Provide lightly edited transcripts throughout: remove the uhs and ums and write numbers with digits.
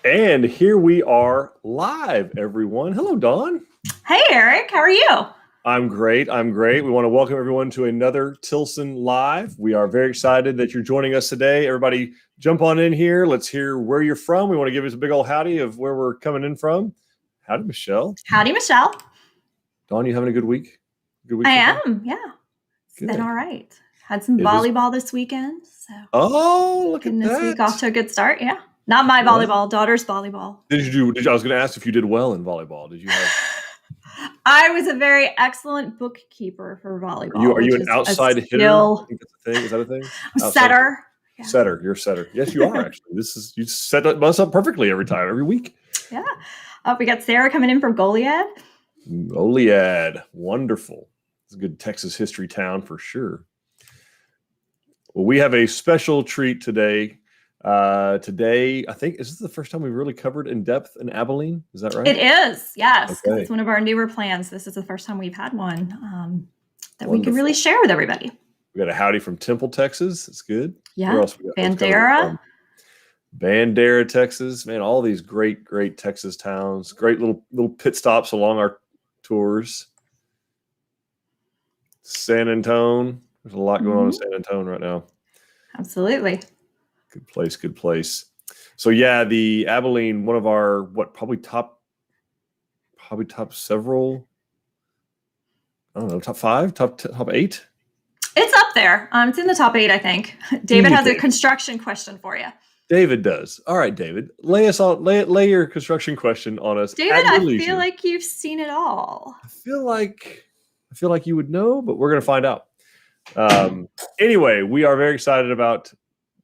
And here we are live, everyone. Hello, Dawn. Hey, Eric. How are you? I'm great. We want to welcome everyone to another Tilson Live. We are very excited that you're joining us today. Everybody jump on in here. Let's hear where you're from. We want to give us a big old howdy of where we're coming in from. Howdy, Michelle. Howdy, Michelle. Dawn, you having a good week? Good week? I am, yeah. It's been all right. Had some volleyball this weekend. So look at that. This week off to a good start, yeah. Not my volleyball, daughter's volleyball. I was going to ask if you did well in volleyball. Did you have... I was a very excellent bookkeeper for volleyball. Are you an outside hitter? I think that's a thing. Is that a thing? Setter. Yeah. Setter. You're a setter. Yes, you are actually. You set us up perfectly every week. Yeah. We got Sarah coming in from Goliad. Goliad. Wonderful. It's a good Texas history town for sure. Well, we have a special treat today. Today, I think, is this the first time we've really covered in depth in Abilene? Is that right? It is, yes. Okay. It's one of our newer plans. This is the first time we've had one that we can really share with everybody. We got a howdy from Temple, Texas. It's good. Yeah. Where else we got? Bandera, Texas. Man, all these great Texas towns. Great little pit stops along our tours. San Antone. There's a lot going on in San Antone right now. Absolutely. Good place. So yeah, the Abilene, one of our probably top several. I don't know, top 5, top 8. It's up there. It's in the top 8, I think. David has a construction question for you. David does. All right, David, lay your construction question on us. David, I feel like you've seen it all. I feel like you would know, but we're going to find out. Anyway, we are very excited about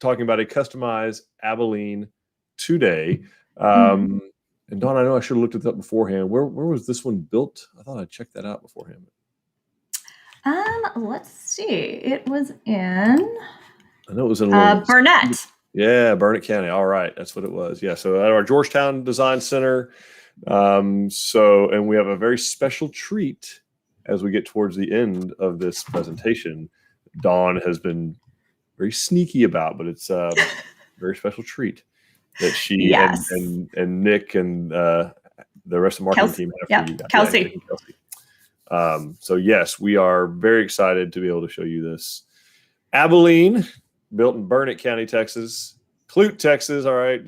talking about a customized Abilene today. And Dawn, I know I should have looked it up beforehand. Where was this one built? I thought I checked that out beforehand. Let's see. It was in... I know it was in Burnet. Yeah, Burnet County. All right. That's what it was. Yeah. So at our Georgetown Design Center. And we have a very special treat as we get towards the end of this presentation. Dawn has been very sneaky about, but it's a very special treat that she and Nick and the rest of the marketing team have for you guys. Kelsey. So yes, we are very excited to be able to show you this. Abilene, built in Burnet County, Texas. Clute, Texas. All right.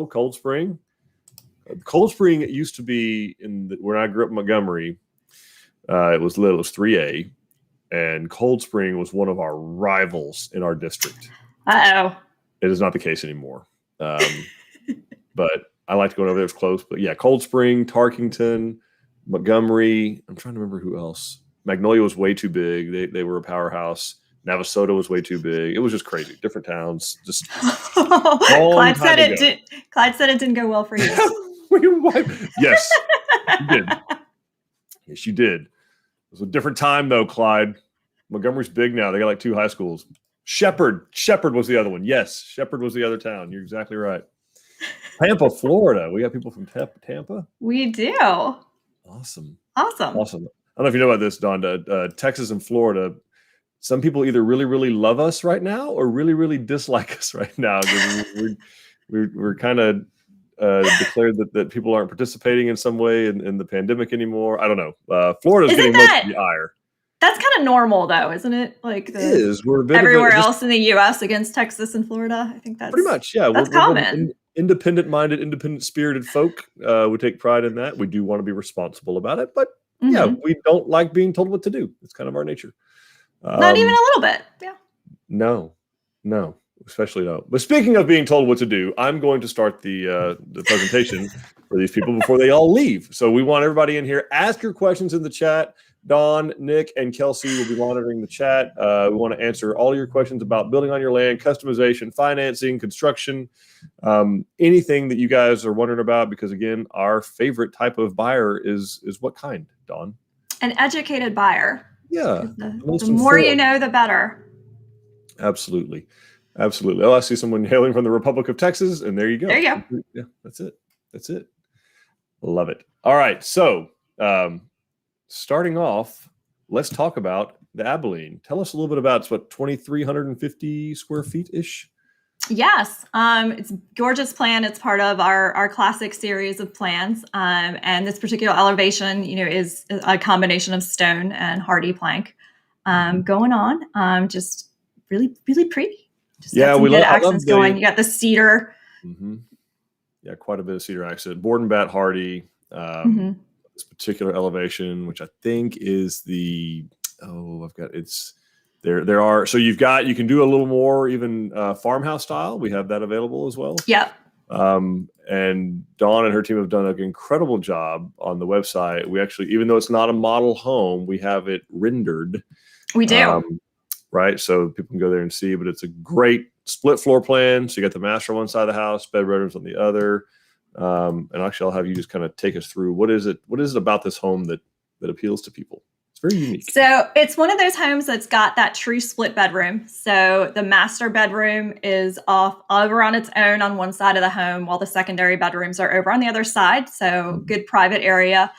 Cold Spring. Cold Spring, it used to be when I grew up in Montgomery. It was 3A. And Cold Spring was one of our rivals in our district. Uh-oh. It is not the case anymore. But I like to go over there. It's close. But yeah, Cold Spring, Tarkington, Montgomery. I'm trying to remember who else. Magnolia was way too big. They were a powerhouse. Navasota was way too big. It was just crazy. Different towns. Just Clyde said it didn't go well for you. Yes, you did. Yes, you did. It was a different time, though, Clyde. Montgomery's big now. They got like 2 high schools. Shepherd was the other one. Yes, Shepherd was the other town. You're exactly right. Tampa, Florida. We got people from Tampa. We do. Awesome. I don't know if you know about this, Donda. Texas and Florida, some people either really, really love us right now or really, really dislike us right now. We're kind of declared that people aren't participating in some way in the pandemic anymore. I don't know. Florida's getting most of the ire. That's kind of normal, though, isn't it? Like it is. We're a bit everywhere else in the U.S. against Texas and Florida. I think that's pretty much. Yeah, that's common. Independent-minded, independent-spirited folk. We take pride in that. We do want to be responsible about it, but yeah, we don't like being told what to do. It's kind of our nature. Not even a little bit. Yeah. No, especially no. But speaking of being told what to do, I'm going to start the presentation for these people before they all leave. So we want everybody in here. Ask your questions in the chat. Dawn, Nick, and Kelsey will be monitoring the chat. We want to answer all your questions about building on your land, customization, financing, construction, anything that you guys are wondering about. Because again, our favorite type of buyer is what kind, Dawn? An educated buyer. Yeah. The more you know, the better. Absolutely. Oh, I see someone hailing from the Republic of Texas, and there you go. There you go. Yeah, that's it. Love it. All right. So starting off, let's talk about the Abilene. Tell us a little bit about 2,350 square feet-ish. Yes, it's a gorgeous plan. It's part of our classic series of plans. And this particular elevation, is a combination of stone and hardy plank going on. Just really, really pretty. Just got some good I love accents going. You got the cedar. Mm-hmm. Yeah, quite a bit of cedar accent. Board and bat hardy. This particular elevation, which I think is there are, so you can do a little more even farmhouse style. We have that available as well. Yep. And Dawn and her team have done an incredible job on the website. We actually, even though it's not a model home, we have it rendered. We do. Right. So people can go there and see, but it's a great split floor plan. So you got the master on one side of the house, bedrooms on the other. And actually I'll have you just kind of take us through what is it about this home that appeals to people? It's very unique. So it's one of those homes that's got that true split bedroom. So the master bedroom is off over on its own on one side of the home, while the secondary bedrooms are over on the other side. So good private area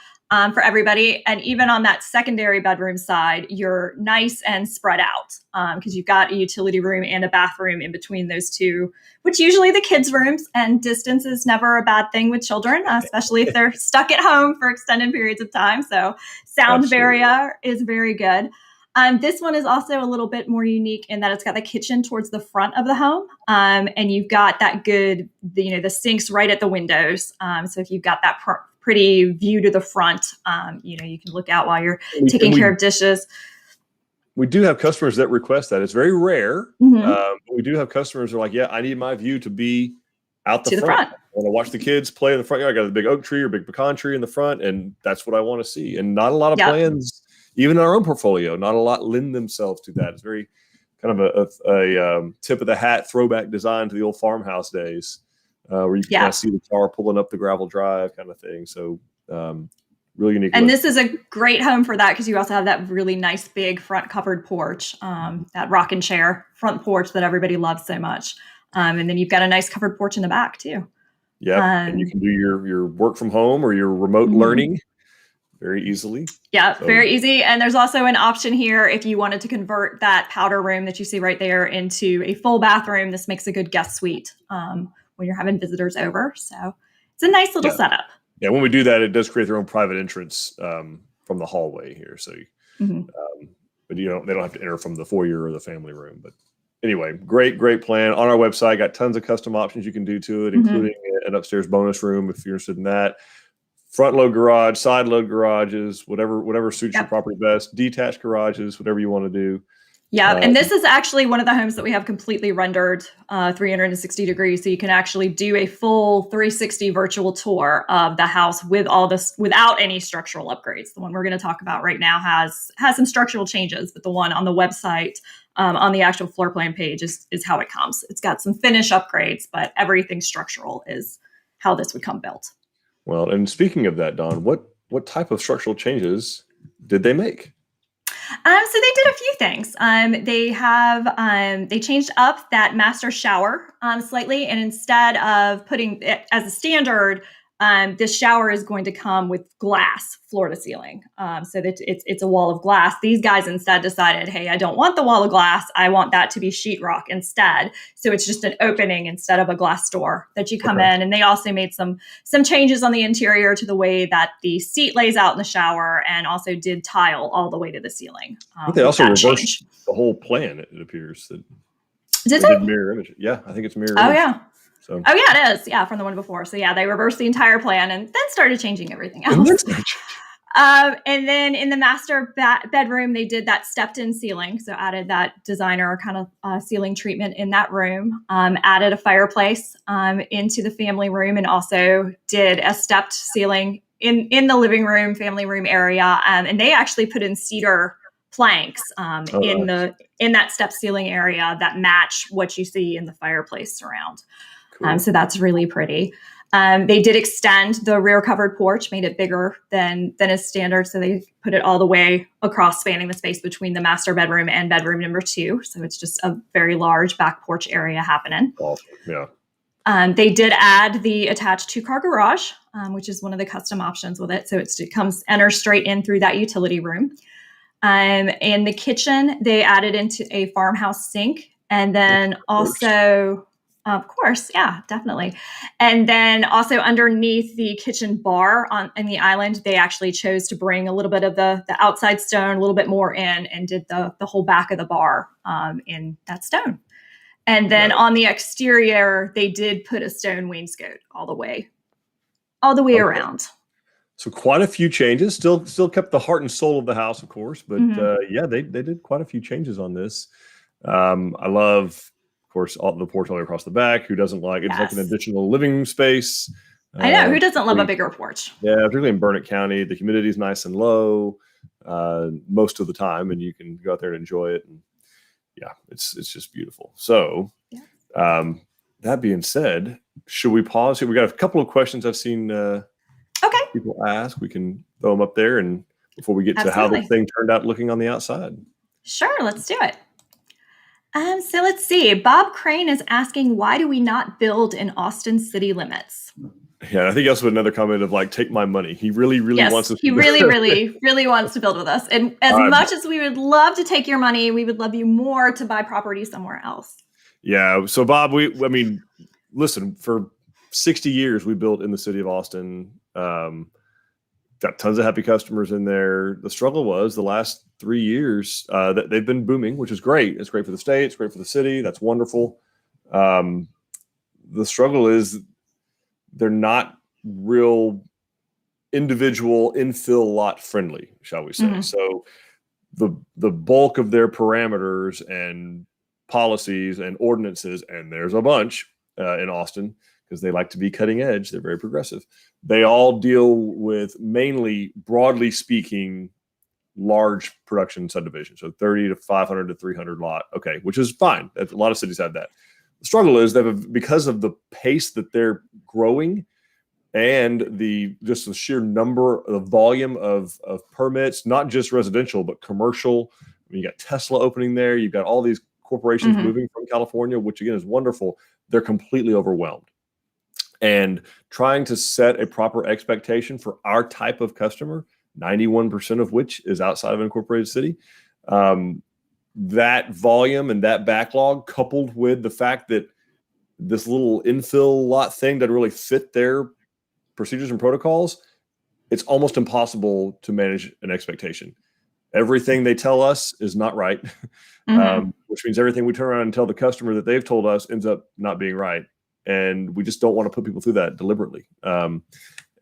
for everybody. And even on that secondary bedroom side, you're nice and spread out because you've got a utility room and a bathroom in between those two, which usually the kids' rooms, and distance is never a bad thing with children, especially if they're stuck at home for extended periods of time. So sound barrier is very good. This one is also a little bit more unique in that it's got the kitchen towards the front of the home. And you've got that good, the sinks right at the windows. So if you've got that pretty view to the front, you can look out while you're taking care of dishes. We do have customers that request that. It's very rare. But we do have customers who are like, yeah, I need my view to be out the front. I want to watch the kids play in the front yard. I got a big oak tree or big pecan tree in the front, and that's what I want to see. And not a lot of plans, even in our own portfolio, not a lot lend themselves to that. It's very kind of a tip of the hat throwback design to the old farmhouse days, where you can kind of see the car pulling up the gravel drive kind of thing. So really unique. And this is a great home for that because you also have that really nice big front covered porch, that rocking chair front porch that everybody loves so much. And then you've got a nice covered porch in the back too. Yeah, and you can do your work from home or your remote learning very easily. Yeah, very easy. And there's also an option here if you wanted to convert that powder room that you see right there into a full bathroom. This makes a good guest suite when you're having visitors over. So it's a nice little setup. Yeah, when we do that, it does create their own private entrance from the hallway here. So, but they don't have to enter from the foyer or the family room. But anyway, great plan on our website. Got tons of custom options you can do to it, including an upstairs bonus room if you're interested in that. Front load garage, side load garages, whatever suits your property best. Detached garages, whatever you want to do. Yeah, and this is actually one of the homes that we have completely rendered 360 degrees. So you can actually do a full 360 virtual tour of the house with all this without any structural upgrades. The one we're going to talk about right now has some structural changes, but the one on the website on the actual floor plan page is how it comes. It's got some finish upgrades, but everything structural is how this would come built. Well, and speaking of that, Dawn, what type of structural changes did they make? So they did a few things. They changed up that master shower slightly, and instead of putting it as a standard, this shower is going to come with glass floor to ceiling, so that it's a wall of glass. These guys instead decided, hey, I don't want the wall of glass. I want that to be sheetrock instead. So it's just an opening instead of a glass door that you come in. And they also made some changes on the interior to the way that the seat lays out in the shower, and also did tile all the way to the ceiling. They also reversed the whole plan. It appears that did they? Mirror image. Yeah, I think it's mirror. Oh image. yeah. So. Oh yeah, it is. Yeah, from the one before. So yeah, they reversed the entire plan and then started changing everything else. And then in the master bedroom, they did that stepped-in ceiling. So added that designer kind of ceiling treatment in that room. Added a fireplace into the family room, and also did a stepped ceiling in the living room, family room area. And they actually put in cedar planks in that step ceiling area that match what you see in the fireplace surround. Cool. So that's really pretty. They did extend the rear covered porch, made it bigger than is standard. So they put it all the way across, spanning the space between the master bedroom and bedroom number 2. So it's just a very large back porch area happening. Awesome. Yeah. They did add the attached 2-car garage, which is one of the custom options with it. So it enters straight in through that utility room. In the kitchen, they added into a farmhouse sink, and then also Of course, yeah, definitely. And then also underneath the kitchen bar in the island, they actually chose to bring a little bit of the outside stone, a little bit more in, and did the whole back of the bar in that stone. And then Nice. on the exterior, they did put a stone wainscot all the way Okay. around. So quite a few changes. Still kept the heart and soul of the house, of course, but Mhm. yeah, they did quite a few changes on this. I love, of course, all the porch all the way across the back. Who doesn't like it? It's like an Yes. additional living space. I know. Who doesn't love a Particularly- bigger porch? yeah, particularly in Burnet County, the humidity is nice and low most of the time, and you can go out there and enjoy it. And yeah, it's just beautiful. So, Yeah. that being said, should we pause here? We got a couple of questions I've seen Okay. people ask. We can throw them up there, and before we get to how Absolutely. this thing turned out looking on the outside. Sure. Let's do it. So let's see. Bob Crane is asking, why do we not build in Austin city limits? Yeah, I think also another comment of like, take my money. He really Yes, wants us. he really, really, really wants to build with us. And as All right. much as we would love to take your money, we would love you more to buy property somewhere else. Yeah. So Bob, I mean, listen, for 60 years we built in the city of Austin. Got tons of happy customers in there. The struggle was the last 3 years that they've been booming, which is great. It's great for the state. It's great for the city. That's wonderful. The struggle is they're not real individual infill lot friendly, shall we say. Mhm. So the bulk of their parameters and policies and ordinances, and there's a bunch in Austin because they like to be cutting edge. They're very progressive. They all deal with mainly, broadly speaking, large production subdivisions. So 30 to 500 to 300 lot. Okay, which is fine. A lot of cities have that. The struggle is that because of the pace that they're growing and just the sheer number, the volume of permits, not just residential but commercial. I mean, you got Tesla opening there. You've got all these corporations Mhm. moving from California, which again is wonderful. They're completely overwhelmed, and trying to set a proper expectation for our type of customer, 91% of which is outside of an incorporated city. That volume and that backlog, coupled with the fact that this little infill lot thing doesn't really fit their procedures and protocols, it's almost impossible to manage an expectation. Everything they tell us is not right, Mhm. which means everything we turn around and tell the customer that they've told us ends up not being right. And we just don't want to put people through that deliberately. And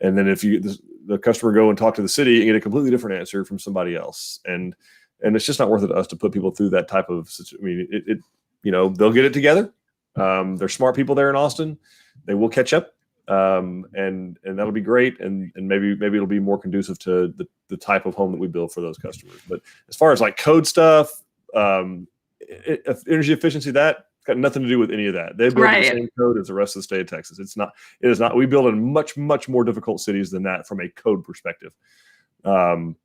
then if the customer go and talk to the city and get a completely different answer from somebody else, and it's just not worth it to us to put people through that type of. I mean, they'll get it together. They're smart people there in Austin. They will catch up. And that'll be great, and maybe it'll be more conducive to the type of home that we build for those customers. But as far as like code stuff, energy efficiency, that got nothing to do with any of that. They build the Right. same code as the rest of the state of Texas. It is not. We build in much more difficult cities than that from a code perspective, particularly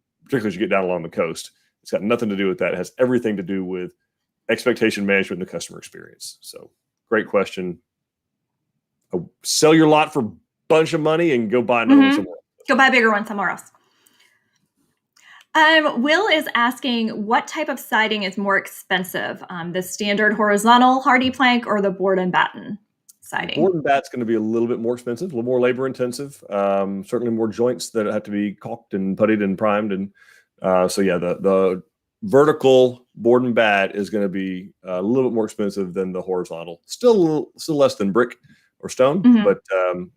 as you get down along the coast. It's got nothing to do with that. It has everything to do with expectation management and the customer experience. So great question. Sell your lot for a bunch of money and go buy another one somewhere else. Go buy a bigger one somewhere else. Will is asking, what type of siding is more expensive? The standard horizontal hardy plank or the board and batten siding? Board and bat's going to be a little bit more expensive, a little more labor intensive. Certainly more joints that have to be caulked and puttied and primed. And so yeah, the vertical board and bat is going to be a little bit more expensive than the horizontal. Still less than brick or stone, Mhm. but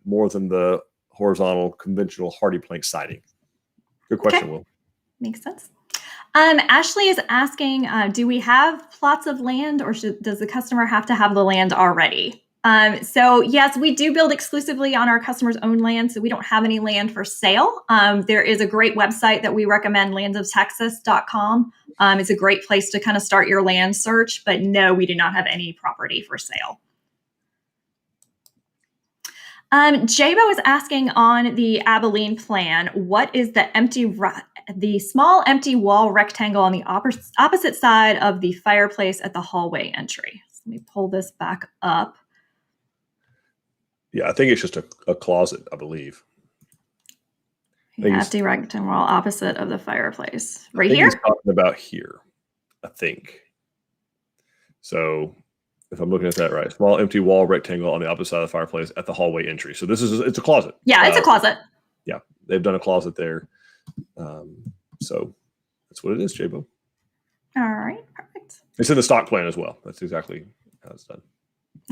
more than the horizontal conventional hardy plank siding. Good question, Okay. Will. Makes sense. Ashley is asking, do we have plots of land, or does the customer have to have the land already? So yes, we do build exclusively on our customers' own land, so we don't have any land for sale. There is a great website that we recommend, landsoftexas.com. It's a great place to kind of start your land search, but no, we do not have any property for sale. Jabo is asking on the Abilene plan, what is the small empty wall rectangle on the opposite side of the fireplace at the hallway entry? So let me pull this back up. Yeah, I think it's just a closet, I believe. Empty rectangle wall opposite of the fireplace. Right I think here? he's talking about here, I think. So If I'm looking at that right, small empty wall rectangle on the opposite side of the fireplace at the hallway entry. So it's a closet. Yeah, it's a closet. Yeah, they've done a closet there. So that's what it is, J-Bo. All right, perfect. It's in the stock plan as well. That's exactly how it's done.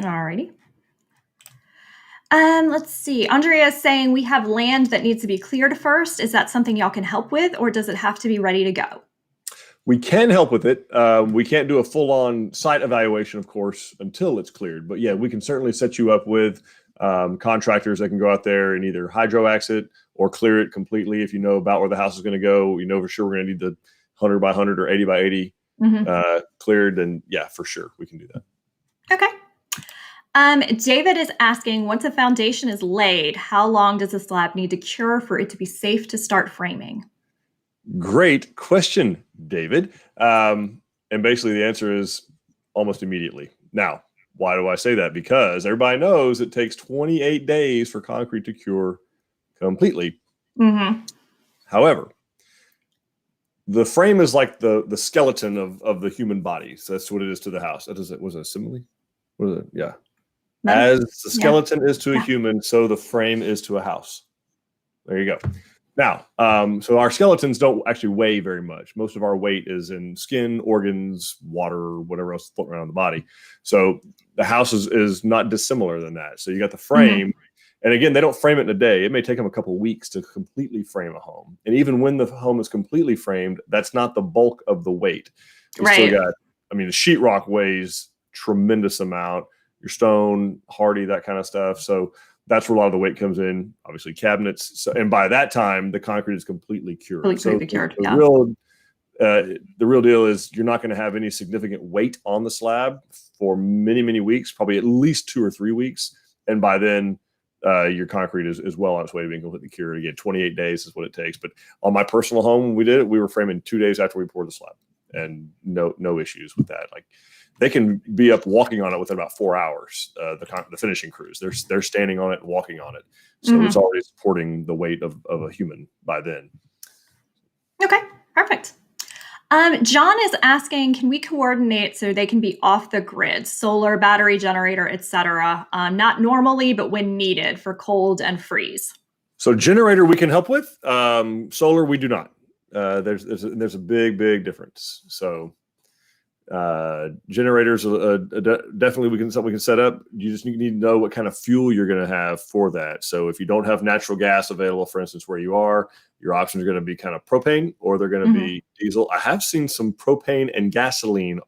All righty. Let's see. Andrea is saying we have land that needs to be cleared first. Is that something y'all can help with, or does it have to be ready to go? We can help with it. We can't do a full-on site evaluation, of course, until it's cleared. But yeah, we can certainly set you up with contractors that can go out there and either hydroax it or clear it completely. If you know about where the house is going to go, you know for sure we're going to need the 100 by 100 or 80 by 80 cleared. Then yeah, for sure we can do that. Okay. David is asking, once a foundation is laid, how long does the slab need to cure for it to be safe to start framing? Great question, David. And basically the answer is almost immediately. Now, why do I say that? Because everybody knows it takes 28 days for concrete to cure completely. However, the frame is like the skeleton of the human body. So that's what it is to the house. Was it a simile? What is it? Yeah. As the skeleton is to a human, so the frame is to a house. There you go. Now, so our skeletons don't actually weigh very much. Most of our weight is in skin, organs, water, whatever else is floating around the body. So the house is not dissimilar than that. So you got the frame, and again, they don't frame it in a day. It may take them a couple of weeks to completely frame a home. And even when the home is completely framed, that's not the bulk of the weight. You still got, the sheetrock weighs tremendous amount. Your stone, hardy, that kind of stuff. So that's where a lot of the weight comes in. Obviously, cabinets. So, and by that time, the concrete is completely cured. The real deal is you're not going to have any significant weight on the slab for many, many weeks, probably at least 2 or 3 weeks. And by then, your concrete is well on its way to being completely cured. Again, 28 days is what it takes. But on my personal home, when we did it, we were framing 2 days after we poured the slab, and no issues with that. Like, they can be up walking on it within about 4 hours. The finishing crews, they're standing on it and walking on it, so it's already supporting the weight of a human by then. Okay, perfect. John is asking, can we coordinate so they can be off the grid, solar, battery generator, etc.? Not normally, but when needed for cold and freeze. So generator we can help with. Solar we do not. There's a big difference. So. Generators definitely something we can set up. You just need to know what kind of fuel you're going to have for that. So if you don't have natural gas available, for instance, where you are, your options are going to be kind of propane, or they're going to be diesel. I have seen some propane and gasoline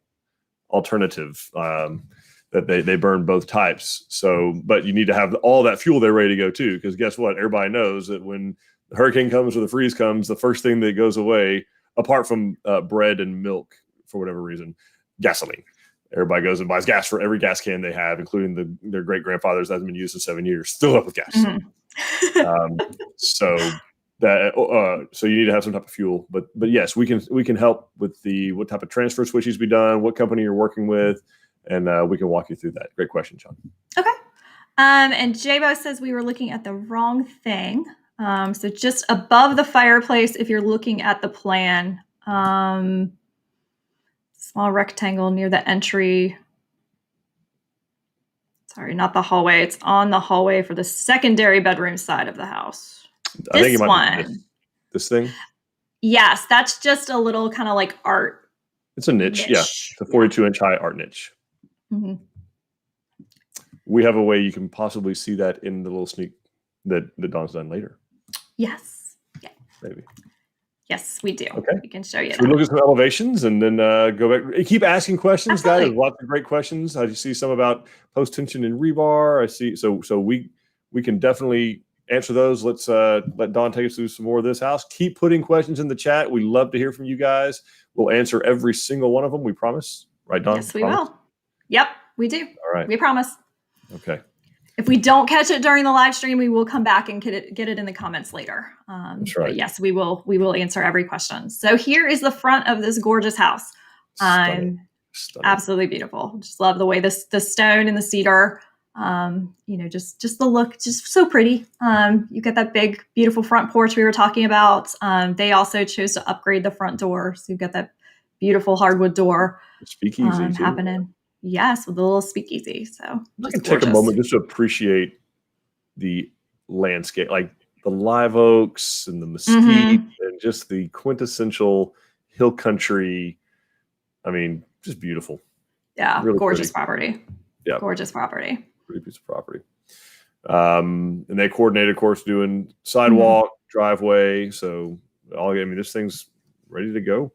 alternative that they burn both types. So, but you need to have all that fuel there ready to go too, because guess what? Everybody knows that when the hurricane comes or the freeze comes, the first thing that goes away, apart from bread and milk, for whatever reason, gasoline. Everybody goes and buys gas for every gas can they have, including their great grandfathers that hasn't been used in 7 years, fill up with gas. So you need to have some type of fuel. But yes, we can help with what type of transfer switch needs to be done, what company you're working with, and we can walk you through that. Great question, John. Okay. And J-Bo says we were looking at the wrong thing. So just above the fireplace, if you're looking at the plan, small rectangle near the entry. Sorry, not the hallway. It's on the hallway for the secondary bedroom side of the house. I think it might be this thing. Yes, that's just a little kind of like art. It's a niche. Yeah, it's a 42-inch high art niche. We have a way you can possibly see that in the little sneak that Dawn's done later. Yes. Yeah. Maybe. Yes, we do. Okay. We can show you that. We look at some elevations and then go back. Keep asking questions, guys. There's lots of great questions. I see some about post tension and rebar. I see. So we can definitely answer those. Let's let Dawn take us through some more of this house. Keep putting questions in the chat. We love to hear from you guys. We'll answer every single one of them. We promise. Right, Dawn? Yes, we will. Yep, we do. All right. We promise. Okay. If we don't catch it during the live stream, we will come back and get it in the comments later. That's right. But yes, we will answer every question. So here is the front of this gorgeous house. Stunning. Absolutely beautiful. Just love the way the stone and the cedar, just the look, just so pretty. You get that big, beautiful front porch we were talking about. They also chose to upgrade the front door. So you've got that beautiful hardwood door speakeasy happening. Yes, with a little speakeasy. So I can take a moment just to appreciate the landscape, like the live oaks and the mesquite and just the quintessential hill country. I mean, just beautiful. Yeah, really gorgeous pretty. property. Yeah, gorgeous property. Pretty piece of property. And they coordinate, of course, doing sidewalk, driveway. So this thing's ready to go.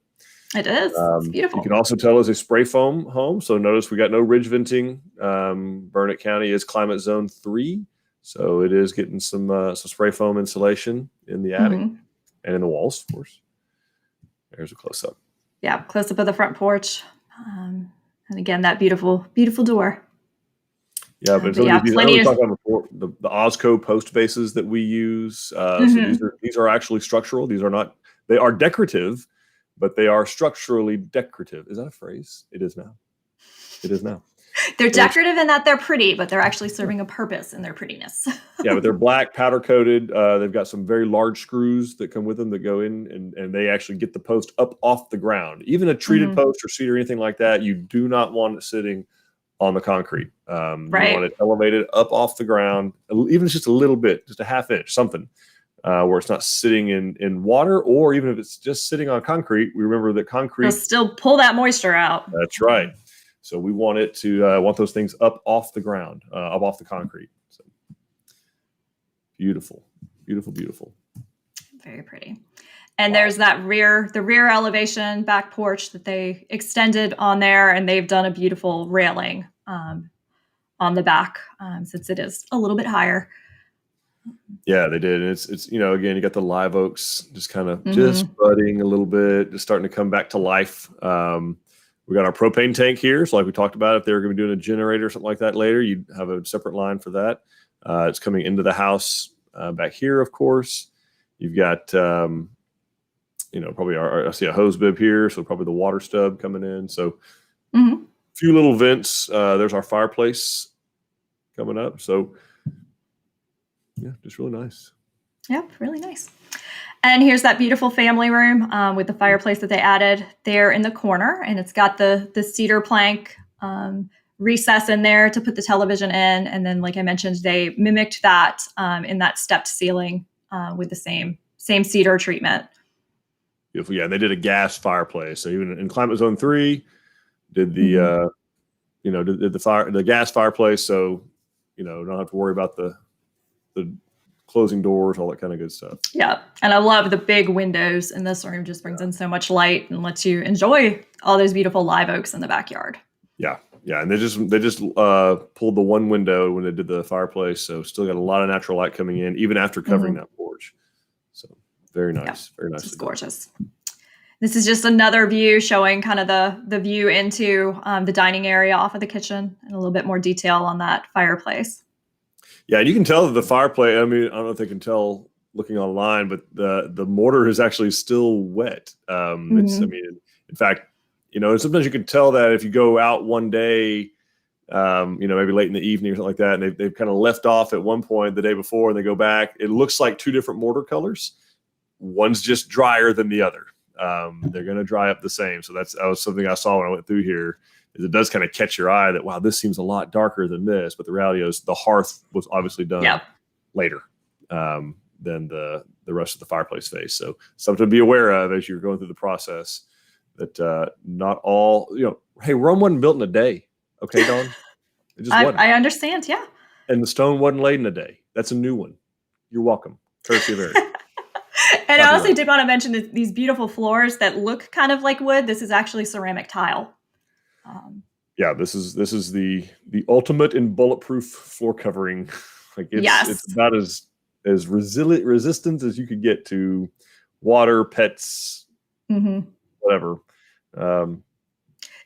It is. It's beautiful. You can also tell it's a spray foam home. So notice we got no ridge venting. Burnet County is climate zone 3. So it is getting some spray foam insulation in the attic and in the walls, of course. There's a close up. Yeah, close up of the front porch. And again, that beautiful, beautiful door. Yeah, but plenty of talking about before, the Osco post bases that we use. So these are actually structural. They are decorative, but they are structurally decorative. Is that a phrase? It is now. They're decorative in that they're pretty, but they're actually serving a purpose in their prettiness. Yeah, but they're black, powder coated. They've got some very large screws that come with them that go in, and they actually get the post up off the ground. Even a treated post or seat or anything like that, you do not want it sitting on the concrete. You want it elevated up off the ground, even just a little bit, just a half inch, something, where it's not sitting in water, or even if it's just sitting on concrete. We remember that concrete will still pull that moisture out. That's right. So we want it to want those things up off the ground, up off the concrete. So beautiful, beautiful, beautiful. Very pretty. And there's the rear elevation back porch that they extended on there, and they've done a beautiful railing on the back since it is a little bit higher. Yeah, they did. And it's again, you got the live oaks just kind of just budding a little bit, just starting to come back to life. We got our propane tank here. So like we talked about, if they were going to be doing a generator or something like that later, you'd have a separate line for that. It's coming into the house back here, of course. You've got, probably I see a hose bib here. So probably the water stub coming in. So a few little vents. There's our fireplace coming up. So yeah, just really nice. Yep, really nice. And here's that beautiful family room with the fireplace that they added there in the corner. And it's got the cedar plank recess in there to put the television in. And then, like I mentioned, they mimicked that in that stepped ceiling with the same cedar treatment. Beautiful. Yeah, and they did a gas fireplace. So even in climate zone 3, did the did the gas fireplace. So don't have to worry about the closing doors, all that kind of good stuff. Yeah. And I love the big windows in this room. Just brings in so much light and lets you enjoy all those beautiful live oaks in the backyard. Yeah. Yeah. And they just pulled the one window when they did the fireplace. So still got a lot of natural light coming in, even after covering that porch. So very nice. Yeah, very nice. It's gorgeous. This is just another view showing kind of the view into the dining area off of the kitchen and a little bit more detail on that fireplace. Yeah, and you can tell that the fireplace, I don't know if they can tell looking online, but the mortar is actually still wet. In fact, sometimes you can tell that if you go out one day, maybe late in the evening or something like that, and they've kind of left off at one point the day before and they go back, it looks like 2 different mortar colors. One's just drier than the other. They're going to dry up the same. So that was something I saw when I went through here. It does kind of catch your eye that, wow, this seems a lot darker than this. But the reality is the hearth was obviously done later than the rest of the fireplace face. So something to be aware of as you're going through the process that not all, hey, Rome wasn't built in a day. Okay, Dawn? It just wasn't. I understand, yeah. And the stone wasn't laid in a day. That's a new one. You're welcome. Courtesy of Eric. And I also did want to mention these beautiful floors that look kind of like wood. This is actually ceramic tile. This is the ultimate in bulletproof floor covering. It's about as resistant as you could get to water, pets, whatever.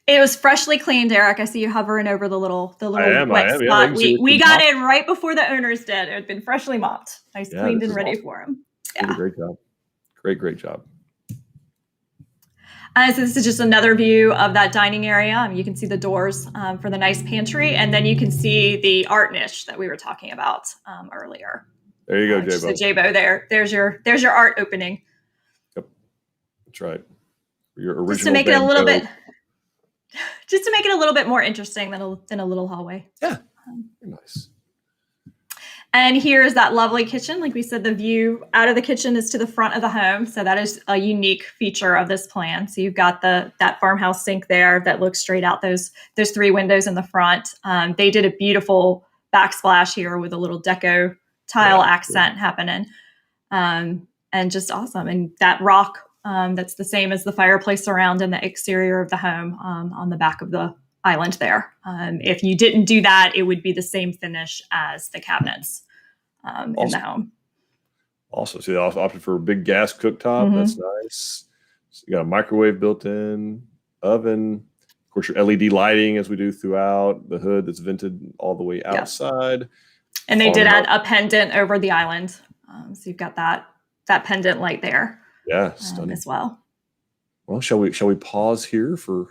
It was freshly cleaned, Eric. I see you hovering over the little wet spot. Yeah, we got in right before the owners did. It had been freshly mopped, nice, cleaned, and ready for them. Yeah. Did a great job. Great job. So this is just another view of that dining area. You can see the doors for the nice pantry, and then you can see the art niche that we were talking about earlier. There you go, Jabo. The Jabo there. There's your art opening. Yep, that's right. Your original. Just to make it a little bit just to make it a little bit more interesting than a little hallway. Yeah, very nice. And here's that lovely kitchen. Like we said, the view out of the kitchen is to the front of the home. So that is a unique feature of this plan. So you've got that farmhouse sink there that looks straight out those 3 windows in the front. They did a beautiful backsplash here with a little deco tile accent happening. And just awesome. And that rock, that's the same as the fireplace surround in the exterior of the home on the back of the island there. If you didn't do that, it would be the same finish as the cabinets in the home. Also, see, they also opted for a big gas cooktop. Mhm. That's nice. So you got a microwave built in, oven. Of course, your LED lighting as we do throughout the hood that's vented all the way outside. And they did add a pendant over the island. So you've got that pendant light there. Yeah, stunning as well. Well, shall we pause here for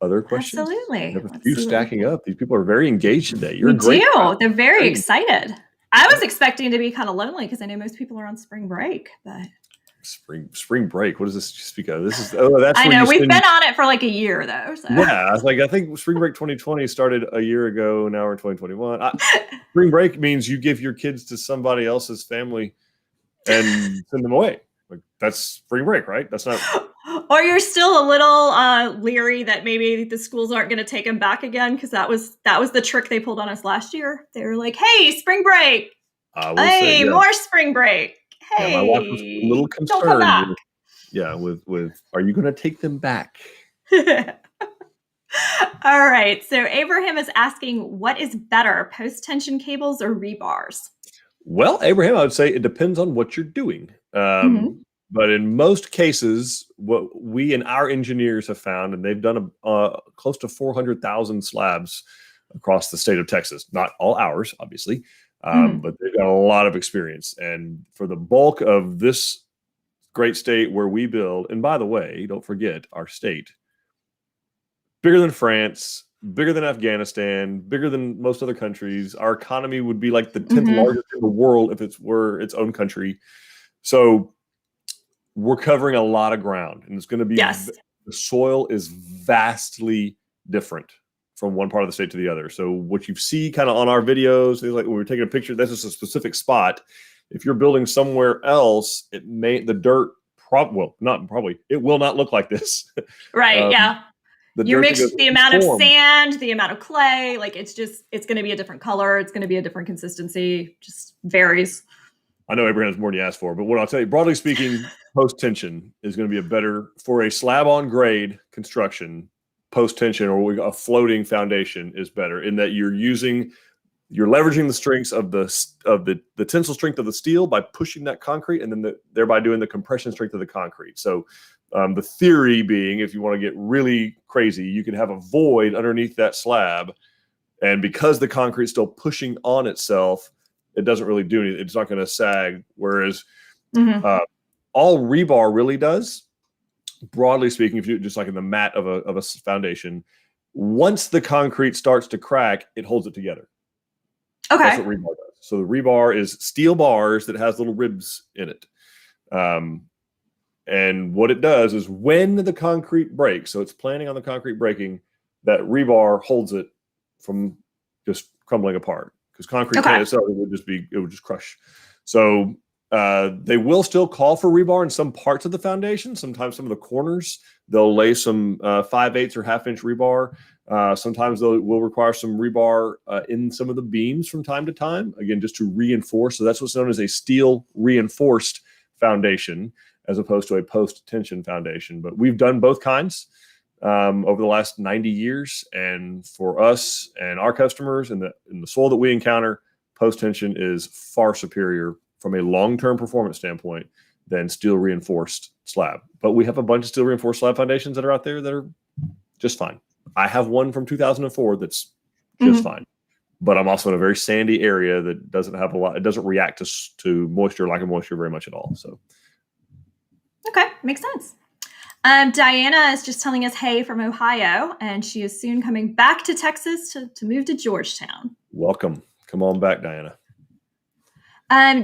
other questions? Absolutely. We have a few stacking up. These people are very engaged today. You're great. They're very excited. I was expecting to be kind of lonely because I know most people are on spring break, but spring break. What does this speak of? This is that's. I know we've been on it for like a year though. So. Yeah, I think spring break 2020 started a year ago. Now we're in 2021. Spring break means you give your kids to somebody else's family and send them away. Like that's spring break, right? That's not. Or you're still a little leery that maybe the schools aren't going to take them back again because that was the trick they pulled on us last year. They were like, "Hey, spring break! Hey, more spring break! Hey, my wife was a little concerned. Don't come back." With are you going to take them back? All right. So Abraham is asking, what is better, post-tension cables or rebars? Well, Abraham, I would say it depends on what you're doing. But in most cases, what we and our engineers have found, and they've done close to 400,000 slabs across the state of Texas, not all ours, obviously, but they've got a lot of experience. And for the bulk of this great state where we build, and by the way, don't forget our state, bigger than France, bigger than Afghanistan, bigger than most other countries. Our economy would be like the 10th largest in the world if it were its own country. So we're covering a lot of ground, and it's going to be the soil is vastly different from one part of the state to the other. So what you see kind of on our videos, like when we're taking a picture, that's just a specific spot. If you're building somewhere else, it will not look like this. Right. You're mixed the amount of sand, the amount of clay, like it's going to be a different color. It's going to be a different consistency, just varies. I know Abraham's more than you asked for, but what I'll tell you, broadly speaking, post-tension is going to be a better, for a slab-on-grade construction, post-tension or a floating foundation is better in that you're leveraging the strengths of the tensile strength of the steel by pushing that concrete and then thereby doing the compression strength of the concrete. So the theory being, if you want to get really crazy, you can have a void underneath that slab, and because the concrete's still pushing on itself, it doesn't really do anything. It's not going to sag. Whereas all rebar really does, broadly speaking, if you just like in the mat of a foundation, once the concrete starts to crack, it holds it together. Okay. That's what rebar does. So the rebar is steel bars that has little ribs in it. And what it does is when the concrete breaks, so it's planning on the concrete breaking, that rebar holds it from just crumbling apart. Because concrete itself, it would just crush. So they will still call for rebar in some parts of the foundation. Sometimes some of the corners, they'll lay some 5/8 or half-inch rebar. Sometimes they will require some rebar in some of the beams from time to time, again, just to reinforce. So that's what's known as a steel reinforced foundation as opposed to a post-tension foundation. But we've done both kinds over the last 90 years. And for us and our customers and the soil that we encounter, post-tension is far superior from a long-term performance standpoint than steel reinforced slab. But we have a bunch of steel reinforced slab foundations that are out there that are just fine. I have one from 2004 that's just fine. But I'm also in a very sandy area that doesn't have a lot. It doesn't react to moisture, lack of moisture very much at all. So. Okay, makes sense. Diana is just telling us, hey, from Ohio, and she is soon coming back to Texas to move to Georgetown. Welcome. Come on back, Diana.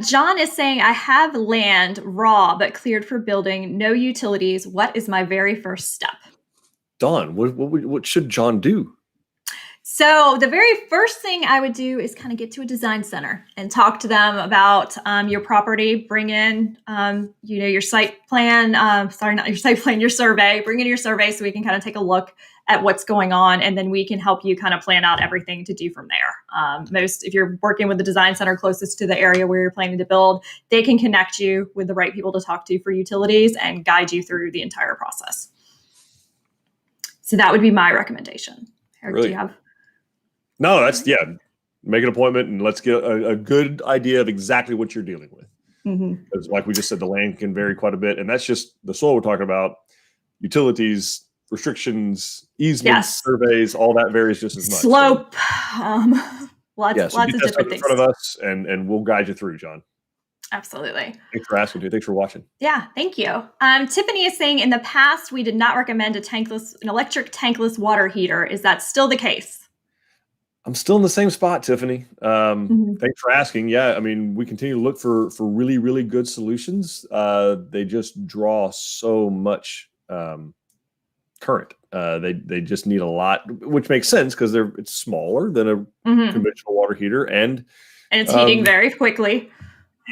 John is saying, I have land raw but cleared for building, no utilities. What is my very first step? Dawn, what should John do? So the very first thing I would do is kind of get to a design center and talk to them about your property. Bring in, your site plan. Sorry, not your site plan, your survey. Bring in your survey so we can kind of take a look at what's going on, and then we can help you kind of plan out everything to do from there. If you're working with the design center closest to the area where you're planning to build, they can connect you with the right people to talk to for utilities and guide you through the entire process. So that would be my recommendation. Eric, Really? do you have? No, that's make an appointment and let's get a good idea of exactly what you're dealing with. Mm-hmm. Because like we just said, the land can vary quite a bit. And that's just the soil we're talking about. Utilities, restrictions, easements, surveys, all that varies just as much. Slope, lots of different things. In front of us and we'll guide you through, John. Absolutely. Thanks for asking, too. Thanks for watching. Yeah, thank you. Tiffany is saying, in the past, we did not recommend an electric tankless water heater. Is that still the case? I'm still in the same spot, Tiffany. Thanks for asking. Yeah, I mean, we continue to look for really, really good solutions. They just draw so much current. They just need a lot, which makes sense because it's smaller than a conventional water heater, and it's heating very quickly.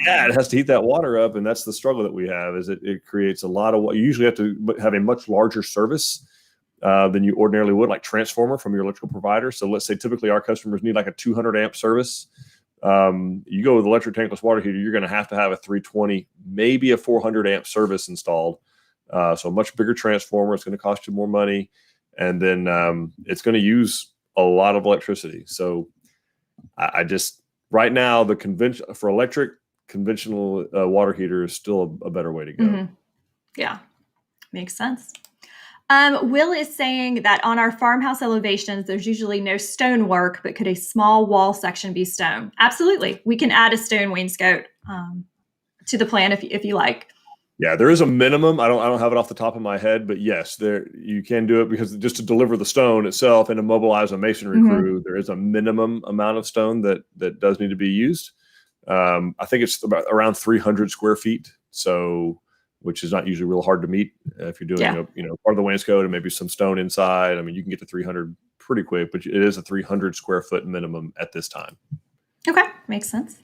Yeah, it has to heat that water up, and that's the struggle that we have. Is it creates a lot of what you usually have to have a much larger service than you ordinarily would, like transformer from your electrical provider. So let's say typically our customers need like a 200 amp service. You go with electric tankless water heater, you're going to have a 320, maybe a 400 amp service installed. So a much bigger transformer. It's going to cost you more money, and then it's going to use a lot of electricity. So I just right now the conventional water heater is still a better way to go. Mm-hmm. Yeah, makes sense. Will is saying that on our farmhouse elevations, there's usually no stone work, but could a small wall section be stone? Absolutely. We can add a stone wainscot to the plan if you like. Yeah, there is a minimum. I don't have it off the top of my head, but yes, you can do it because just to deliver the stone itself and to mobilize a masonry crew, there is a minimum amount of stone that does need to be used. I think it's about around 300 square feet. So, which is not usually real hard to meet if you're doing part of the wainscot and maybe some stone inside. I mean, you can get to 300 pretty quick, but it is a 300 square foot minimum at this time. Okay, makes sense.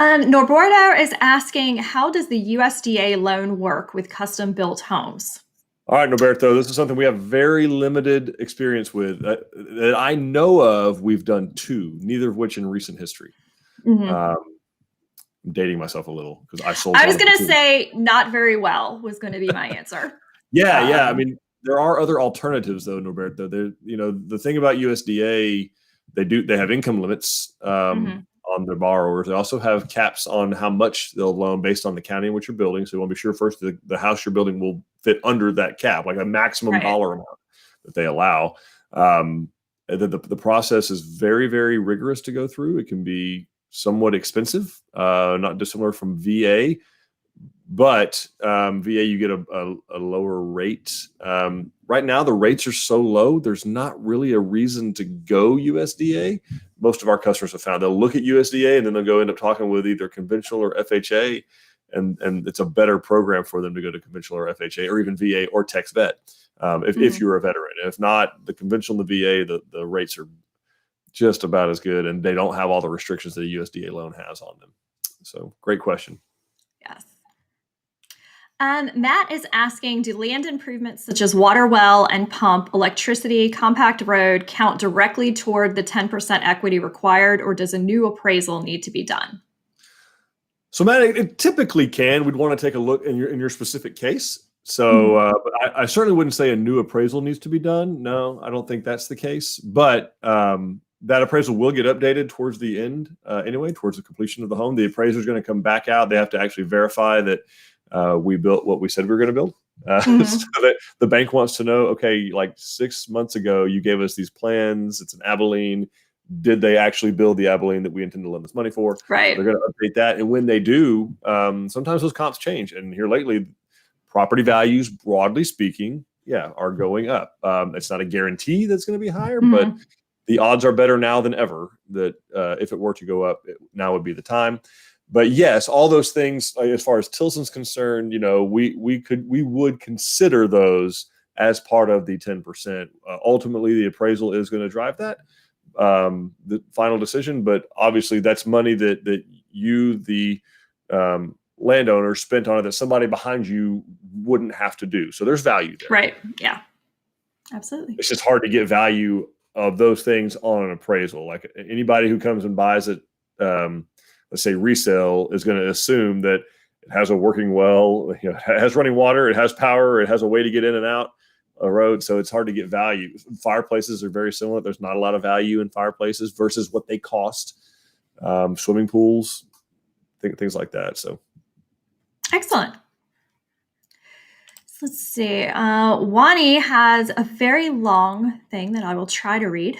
Norbordo is asking, how does the USDA loan work with custom built homes? All right, Norberto, this is something we have very limited experience with. That I know of, we've done two, neither of which in recent history. I'm dating myself a little because I sold. I was going to say not very well was going to be my answer. Yeah. I mean, there are other alternatives though, Norberto. The thing about USDA, they have income limits on their borrowers. They also have caps on how much they'll loan based on the county in which you're building. So you want to be sure first the house you're building will fit under that cap, like a maximum dollar amount that they allow. The process is very, very rigorous to go through. It can be somewhat expensive, not dissimilar from VA, but VA you get a lower rate. Right now the rates are so low, there's not really a reason to go USDA. Most of our customers have found they'll look at USDA and then they'll go end up talking with either conventional or FHA, and it's a better program for them to go to conventional or FHA or even VA or Tex Vet if you're a veteran. If not, the conventional and the VA, the rates are just about as good, and they don't have all the restrictions that a USDA loan has on them. So great question. Yes. Matt is asking, do land improvements such as water well and pump, electricity, compact road count directly toward the 10% equity required, or does a new appraisal need to be done? So Matt, it typically can. We'd want to take a look in your specific case. So but I certainly wouldn't say a new appraisal needs to be done. No, I don't think that's the case. But that appraisal will get updated towards the end anyway, towards the completion of the home. The appraiser is going to come back out. They have to actually verify that we built what we said we were going to build. So that the bank wants to know, okay, like 6 months ago, you gave us these plans. It's an Abilene. Did they actually build the Abilene that we intend to lend this money for? Right. So they're going to update that. And when they do, sometimes those comps change. And here lately, property values, broadly speaking, are going up. It's not a guarantee that's going to be higher, but the odds are better now than ever that if it were to go up, now would be the time. But yes, all those things, as far as Tilson's concerned, we would consider those as part of the 10%. Ultimately, the appraisal is going to drive that, the final decision. But obviously, that's money that you, the landowner, spent on it that somebody behind you wouldn't have to do. So there's value there. Right. Yeah. Absolutely. It's just hard to get value of those things on an appraisal. Like anybody who comes and buys it, let's say resale, is going to assume that it has a working well, it has running water, it has power, it has a way to get in and out a road. So it's hard to get value. Fireplaces are very similar. There's not a lot of value in fireplaces versus what they cost. Swimming pools, things like that. So excellent. Let's see. Wani has a very long thing that I will try to read.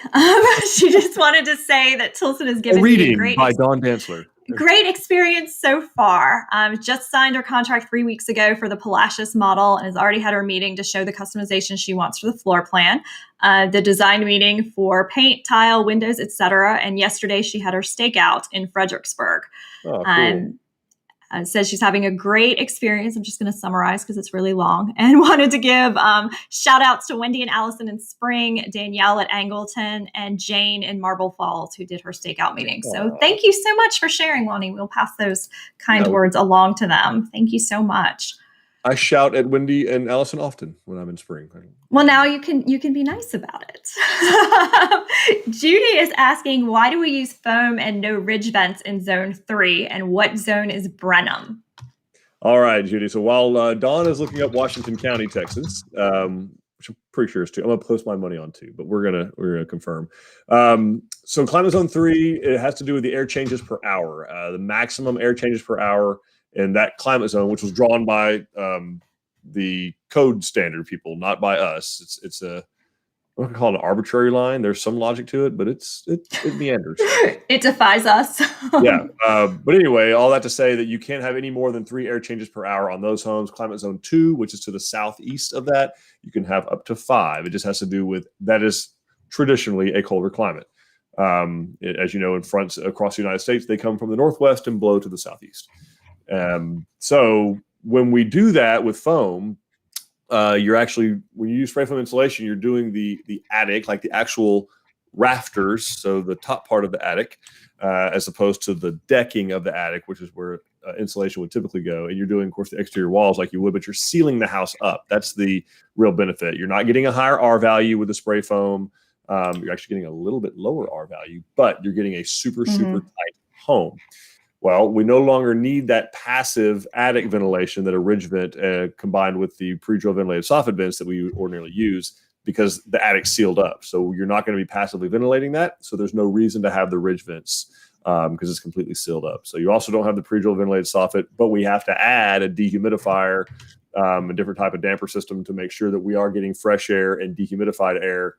She just wanted to say that Tilson has given me a great by Dawn Dantzler. Great experience so far. Just signed her contract 3 weeks ago for the Palacios model and has already had her meeting to show the customization she wants for the floor plan, the design meeting for paint, tile, windows, etc. And yesterday she had her stakeout in Fredericksburg. Oh, cool. Says she's having a great experience. I'm just going to summarize because it's really long, and wanted to give shout outs to Wendy and Allison in Spring, Danielle at Angleton, and Jane in Marble Falls, who did her stakeout meeting. So thank you so much for sharing, Lonnie. We'll pass those kind words along to them. Thank you so much. I shout at Wendy and Allison often when I'm in Spring. Well, now you can be nice about it. Judy is asking, why do we use foam and no ridge vents in Zone 3, and what zone is Brenham? All right, Judy. So while Dawn is looking up Washington County, Texas, which I'm pretty sure is too, I'm gonna post my money on too, but we're gonna confirm. So climate zone 3, it has to do with the air changes per hour, the maximum air changes per hour in that climate zone, which was drawn by the code standard people, not by us. It's a, what do I call it, an arbitrary line. There's some logic to it, but it meanders. It defies us. Yeah. But anyway, all that to say that you can't have any more than 3 air changes per hour on those homes. Climate zone 2, which is to the southeast of that, you can have up to 5. It just has to do with, that is traditionally a colder climate. As you know, in fronts across the United States, they come from the northwest and blow to the southeast. So when we do that with foam, you're actually, when you use spray foam insulation, you're doing the attic, like the actual rafters, so the top part of the attic, as opposed to the decking of the attic, which is where insulation would typically go. And you're doing, of course, the exterior walls like you would, but you're sealing the house up. That's the real benefit. You're not getting a higher R value with the spray foam. You're actually getting a little bit lower R value, but you're getting a super tight home. Well, we no longer need that passive attic ventilation that a ridge vent combined with the pre-drill ventilated soffit vents that we ordinarily use, because the attic's sealed up. So you're not going to be passively ventilating that. So there's no reason to have the ridge vents because it's completely sealed up. So you also don't have the pre-drill ventilated soffit, but we have to add a dehumidifier, a different type of damper system to make sure that we are getting fresh air and dehumidified air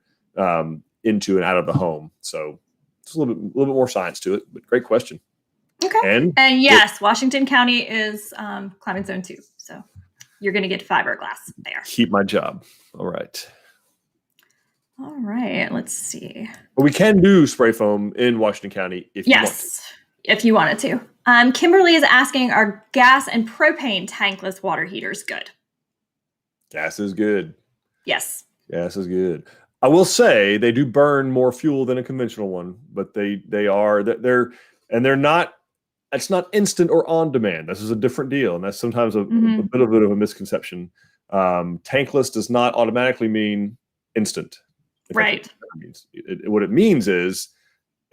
into and out of the home. So it's a little bit more science to it, but great question. Okay. And yes, Washington County is climate zone 2. So you're going to get fiberglass there. Keep my job. All right. All right. Let's see. But we can do spray foam in Washington County if you want to. If you wanted to. Kimberly is asking, are gas and propane tankless water heaters good? Gas is good. Yes. Gas is good. I will say they do burn more fuel than a conventional one, but they're not. It's not instant or on demand. This is a different deal, and that's sometimes a bit of a misconception. Tankless does not automatically mean instant. Right. What it means is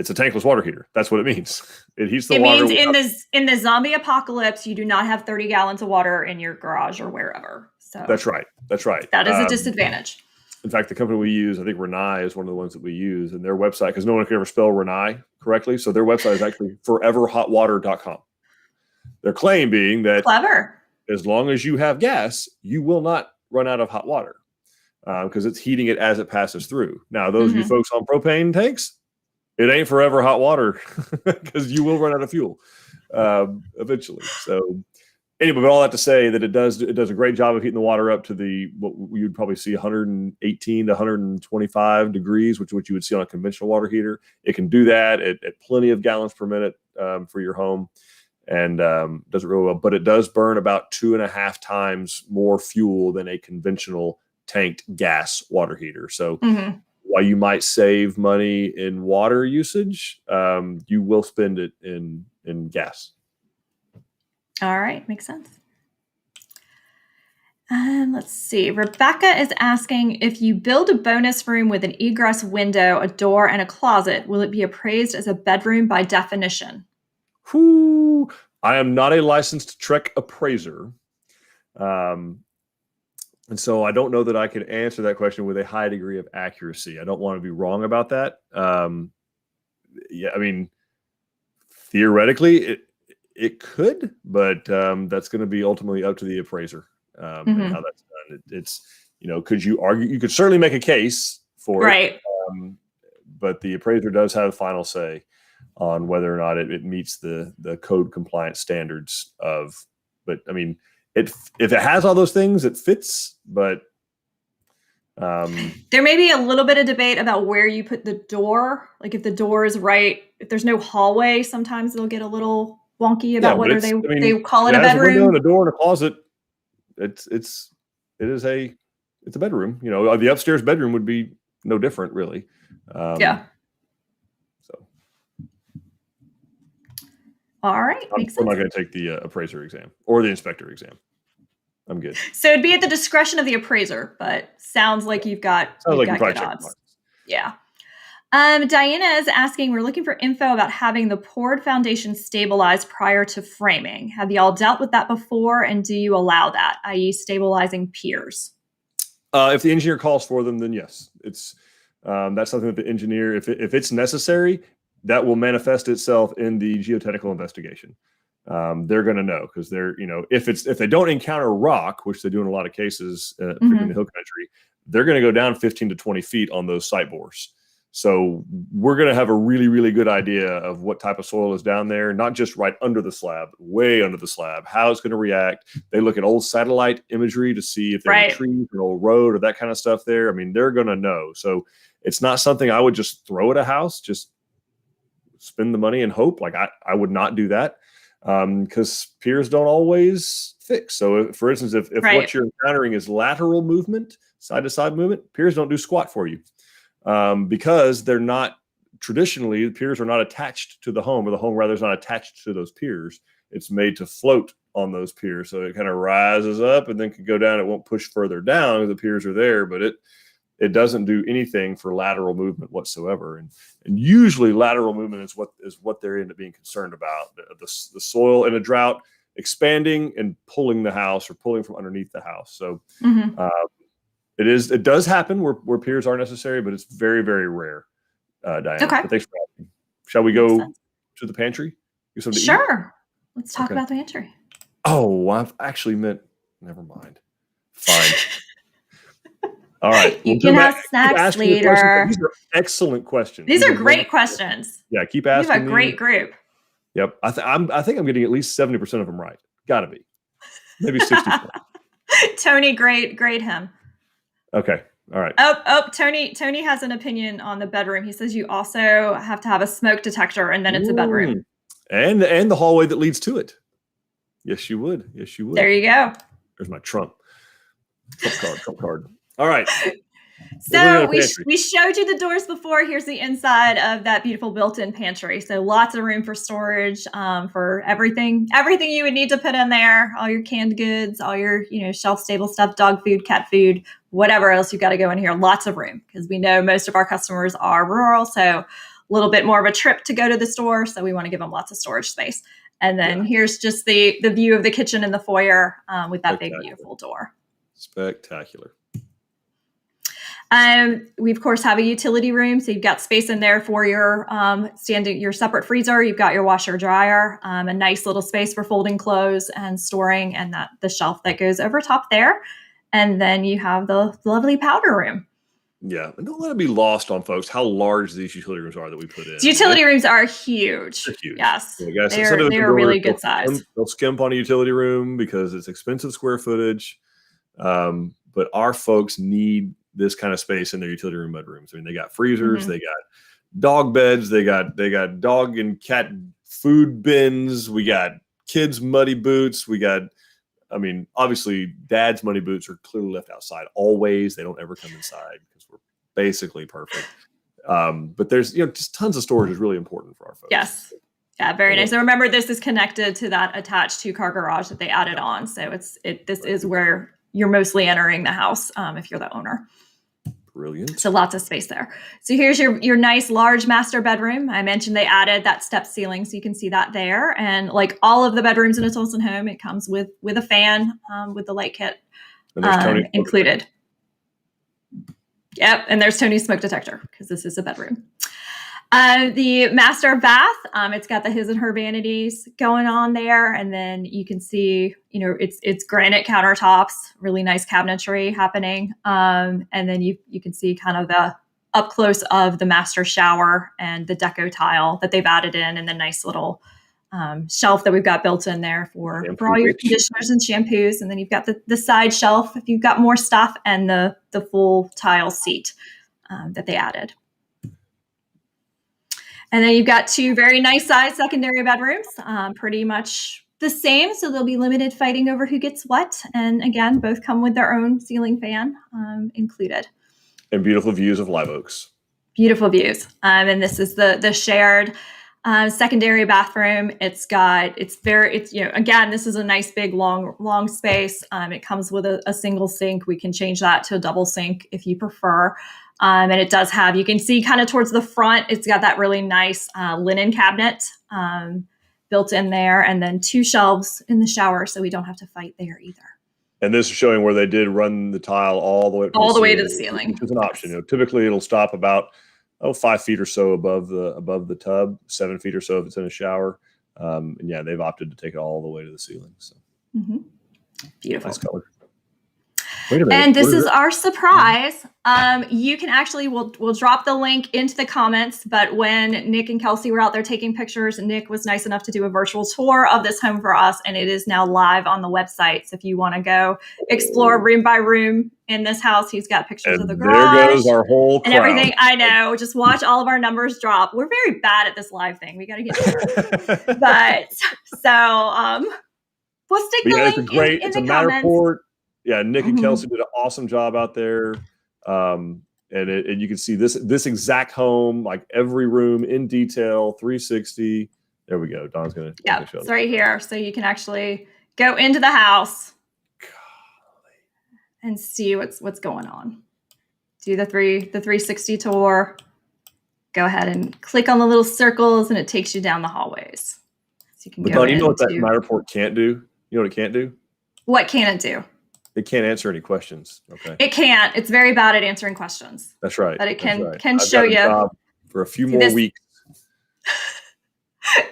it's a tankless water heater. That's what it means. It heats the water. It means in the zombie apocalypse, you do not have 30 gallons of water in your garage or wherever. So that's right. That is a disadvantage. In fact, the company we use, I think Renai is one of the ones that we use, and their website, because no one can ever spell Renai correctly, so their website is actually foreverhotwater.com. Their claim being that clever, as long as you have gas, you will not run out of hot water because it's heating it as it passes through. Now, those of you folks on propane tanks, it ain't forever hot water because you will run out of fuel eventually. So anyway, but all that to say that it does a great job of heating the water up to what you would probably see 118 to 125 degrees, which is what you would see on a conventional water heater. It can do that at plenty of gallons per minute for your home, and does it really well. But it does burn about 2.5 times more fuel than a conventional tanked gas water heater. So Mm-hmm. while you might save money in water usage, you will spend it in gas. All right. Makes sense. Let's see. Rebecca is asking, if you build a bonus room with an egress window, a door, and a closet, will it be appraised as a bedroom by definition? Whew. I am not a licensed Trek appraiser. And so I don't know that I could answer that question with a high degree of accuracy. I don't want to be wrong about that. Yeah, I mean, theoretically, it could, but that's going to be ultimately up to the appraiser and how that's done. It's, could you argue? You could certainly make a case for Right. it, but the appraiser does have final say on whether or not it meets the code compliance standards of. But I mean, if it has all those things, it fits. But there may be a little bit of debate about where you put the door. Like if the door is right, if there's no hallway, sometimes they'll get a little wonky about whether they call it a bedroom. A window and a door and a closet. It's a bedroom. The upstairs bedroom would be no different, really. Yeah. So. All right. I'm not going to take the appraiser exam or the inspector exam. I'm good. So it'd be at the discretion of the appraiser, but sounds like you've got good odds. Yeah. Diana is asking, we're looking for info about having the poured foundation stabilized prior to framing. Have y'all dealt with that before, and do you allow that, i.e. stabilizing piers? If the engineer calls for them, then yes. It's that's something that the engineer, if it's necessary, that will manifest itself in the geotechnical investigation. They're going to know because they're, if they don't encounter rock, which they do in a lot of cases in the hill country, they're going to go down 15 to 20 feet on those site bores. So we're going to have a really, really good idea of what type of soil is down there, not just right under the slab, way under the slab, how it's going to react. They look at old satellite imagery to see if there are trees or old road or that kind of stuff there. I mean, they're going to know. So it's not something I would just throw at a house, just spend the money and hope. Like I would not do that because piers don't always fix. So for instance, if what you're encountering is lateral movement, side to side movement, piers don't do squat for you. Because they're not traditionally, the piers are not attached to the home, or the home rather is not attached to those piers. It's made to float on those piers. So it kind of rises up and then can go down. It won't push further down because the piers are there, but it doesn't do anything for lateral movement whatsoever. And usually lateral movement is what they're end up being concerned about. The soil in a drought expanding and pulling the house or pulling from underneath the house. So it does happen where piers are necessary, but it's very, very rare, Diana. Okay. But thanks for asking. Shall we go to the pantry? Sure. Let's talk about the pantry. Oh, I've actually meant, never mind. Fine. All right. You can have snacks later. These are excellent questions. These are great questions. Yeah, keep asking. You have a great group. Yep. I think I'm getting at least 70% of them right. Gotta be. Maybe 60%. Tony, grade him. Okay. All right. Oh, Tony has an opinion on the bedroom. He says you also have to have a smoke detector and then it's a bedroom. And the hallway that leads to it. Yes, you would. Yes, you would. There you go. There's my trump card. All right. So we showed you the doors before. Here's the inside of that beautiful built-in pantry. So lots of room for storage, for everything you would need to put in there, all your canned goods, all your, shelf-stable stuff, dog food, cat food, whatever else you've got to go in here. Lots of room because we know most of our customers are rural. So a little bit more of a trip to go to the store. So we want to give them lots of storage space. And then here's just the view of the kitchen and the foyer with that big, beautiful door. Spectacular. We of course have a utility room, so you've got space in there for your your separate freezer. You've got your washer dryer, a nice little space for folding clothes and storing, and the shelf that goes over top there. And then you have the lovely powder room. Yeah, and don't let it be lost on folks how large these utility rooms are that we put in. The utility rooms are huge. They're huge. Yes, yeah, they're really good size. They'll skimp on a utility room because it's expensive square footage, but our folks need this kind of space in their utility room bedrooms. I mean, they got freezers, they got dog beds, they got dog and cat food bins, we got kids' muddy boots, we got I mean, obviously, Dad's money boots are clearly left outside always. They don't ever come inside because we're basically perfect. But there's, just tons of storage is really important for our folks. Yes. Yeah, very nice. And remember, this is connected to that attached 2-car garage that they added on. So this is where you're mostly entering the house if you're the owner. Brilliant. So lots of space there. So here's your nice large master bedroom. I mentioned they added that step ceiling, so you can see that there. And like all of the bedrooms in a Tulsa home, it comes with a fan with the light kit included. Yep, and there's Tony's smoke detector because this is a bedroom. The master bath, it's got the his and her vanities going on there, and then you can see, it's granite countertops, really nice cabinetry happening, and then you can see kind of the up close of the master shower and the deco tile that they've added in, and the nice little shelf that we've got built in there for all your conditioners and shampoos, and then you've got the side shelf if you've got more stuff, and the full tile seat that they added. And then you've got 2 very nice sized secondary bedrooms, pretty much the same. So there'll be limited fighting over who gets what. And again, both come with their own ceiling fan included. And beautiful views of Live Oaks. Beautiful views. And this is the shared secondary bathroom. Again, this is a nice big long space. It comes with a single sink. We can change that to a double sink if you prefer. And it does have, you can see kind of towards the front, it's got that really nice linen cabinet built in there, and then 2 shelves in the shower, so we don't have to fight there either. And this is showing where they did run the tile all the way to the ceiling, which is an option. Typically it'll stop about 5 feet or so above the tub, 7 feet or so if it's in a shower. And yeah, they've opted to take it all the way to the ceiling. So beautiful. Nice color. Wait a minute. And this is our surprise. You can actually, we'll drop the link into the comments, but when Nick and Kelsey were out there taking pictures, Nick was nice enough to do a virtual tour of this home for us, and it is now live on the website. So if you want to go explore room by room in this house, he's got pictures of the garage. There goes our whole crowd. And everything. I know. Just watch all of our numbers drop. We're very bad at this live thing. We got to get better. But so we'll stick the link in the comments. Matterport. Yeah, Nick and Kelsey did an awesome job out there. And you can see this exact home, like every room in detail, 360. There we go. Don's going to show it. It's right here. So you can actually go into the house and see what's going on. Do the 360 tour. Go ahead and click on the little circles, and it takes you down the hallways. So you can go Don, you know what that Matterport can't do? You know what it can't do? What can it do? It can't answer any questions. Okay. It can't. It's very bad at answering questions. That's right. But it can I've show got a you job for a few more weeks.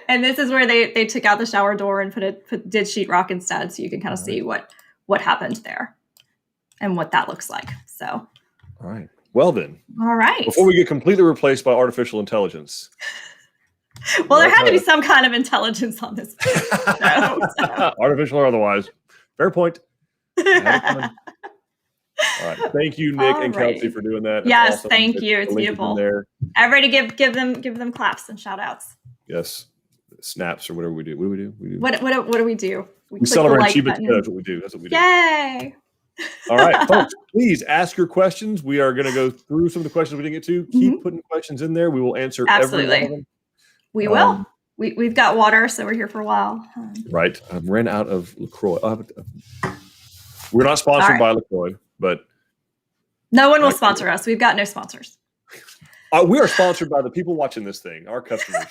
And this is where they took out the shower door and did sheetrock instead, so you can kind of see what happened there and what that looks like. So. All right. Well then. All right. Before we get completely replaced by artificial intelligence. Well, there had to be some kind of intelligence on this. Artificial or otherwise. Fair point. All right. Thank you, Nick and Kelsey, for doing that. Yes, awesome. Thank you. It's beautiful. Everybody give them claps and shout outs. Yes. Snaps or whatever we do. What do we do? What do we do? We celebrate achievement. That's what we do. That's what we do. Yay. All right, folks, please ask your questions. We are going to go through some of the questions we didn't get to. Keep putting questions in there. We will answer every one of them. We will. We've got water, so we're here for a while. Right. I've ran out of LaCroix. We're not sponsored by LaCroix, but no one will sponsor us. We've got no sponsors. We are sponsored by the people watching this thing, our customers.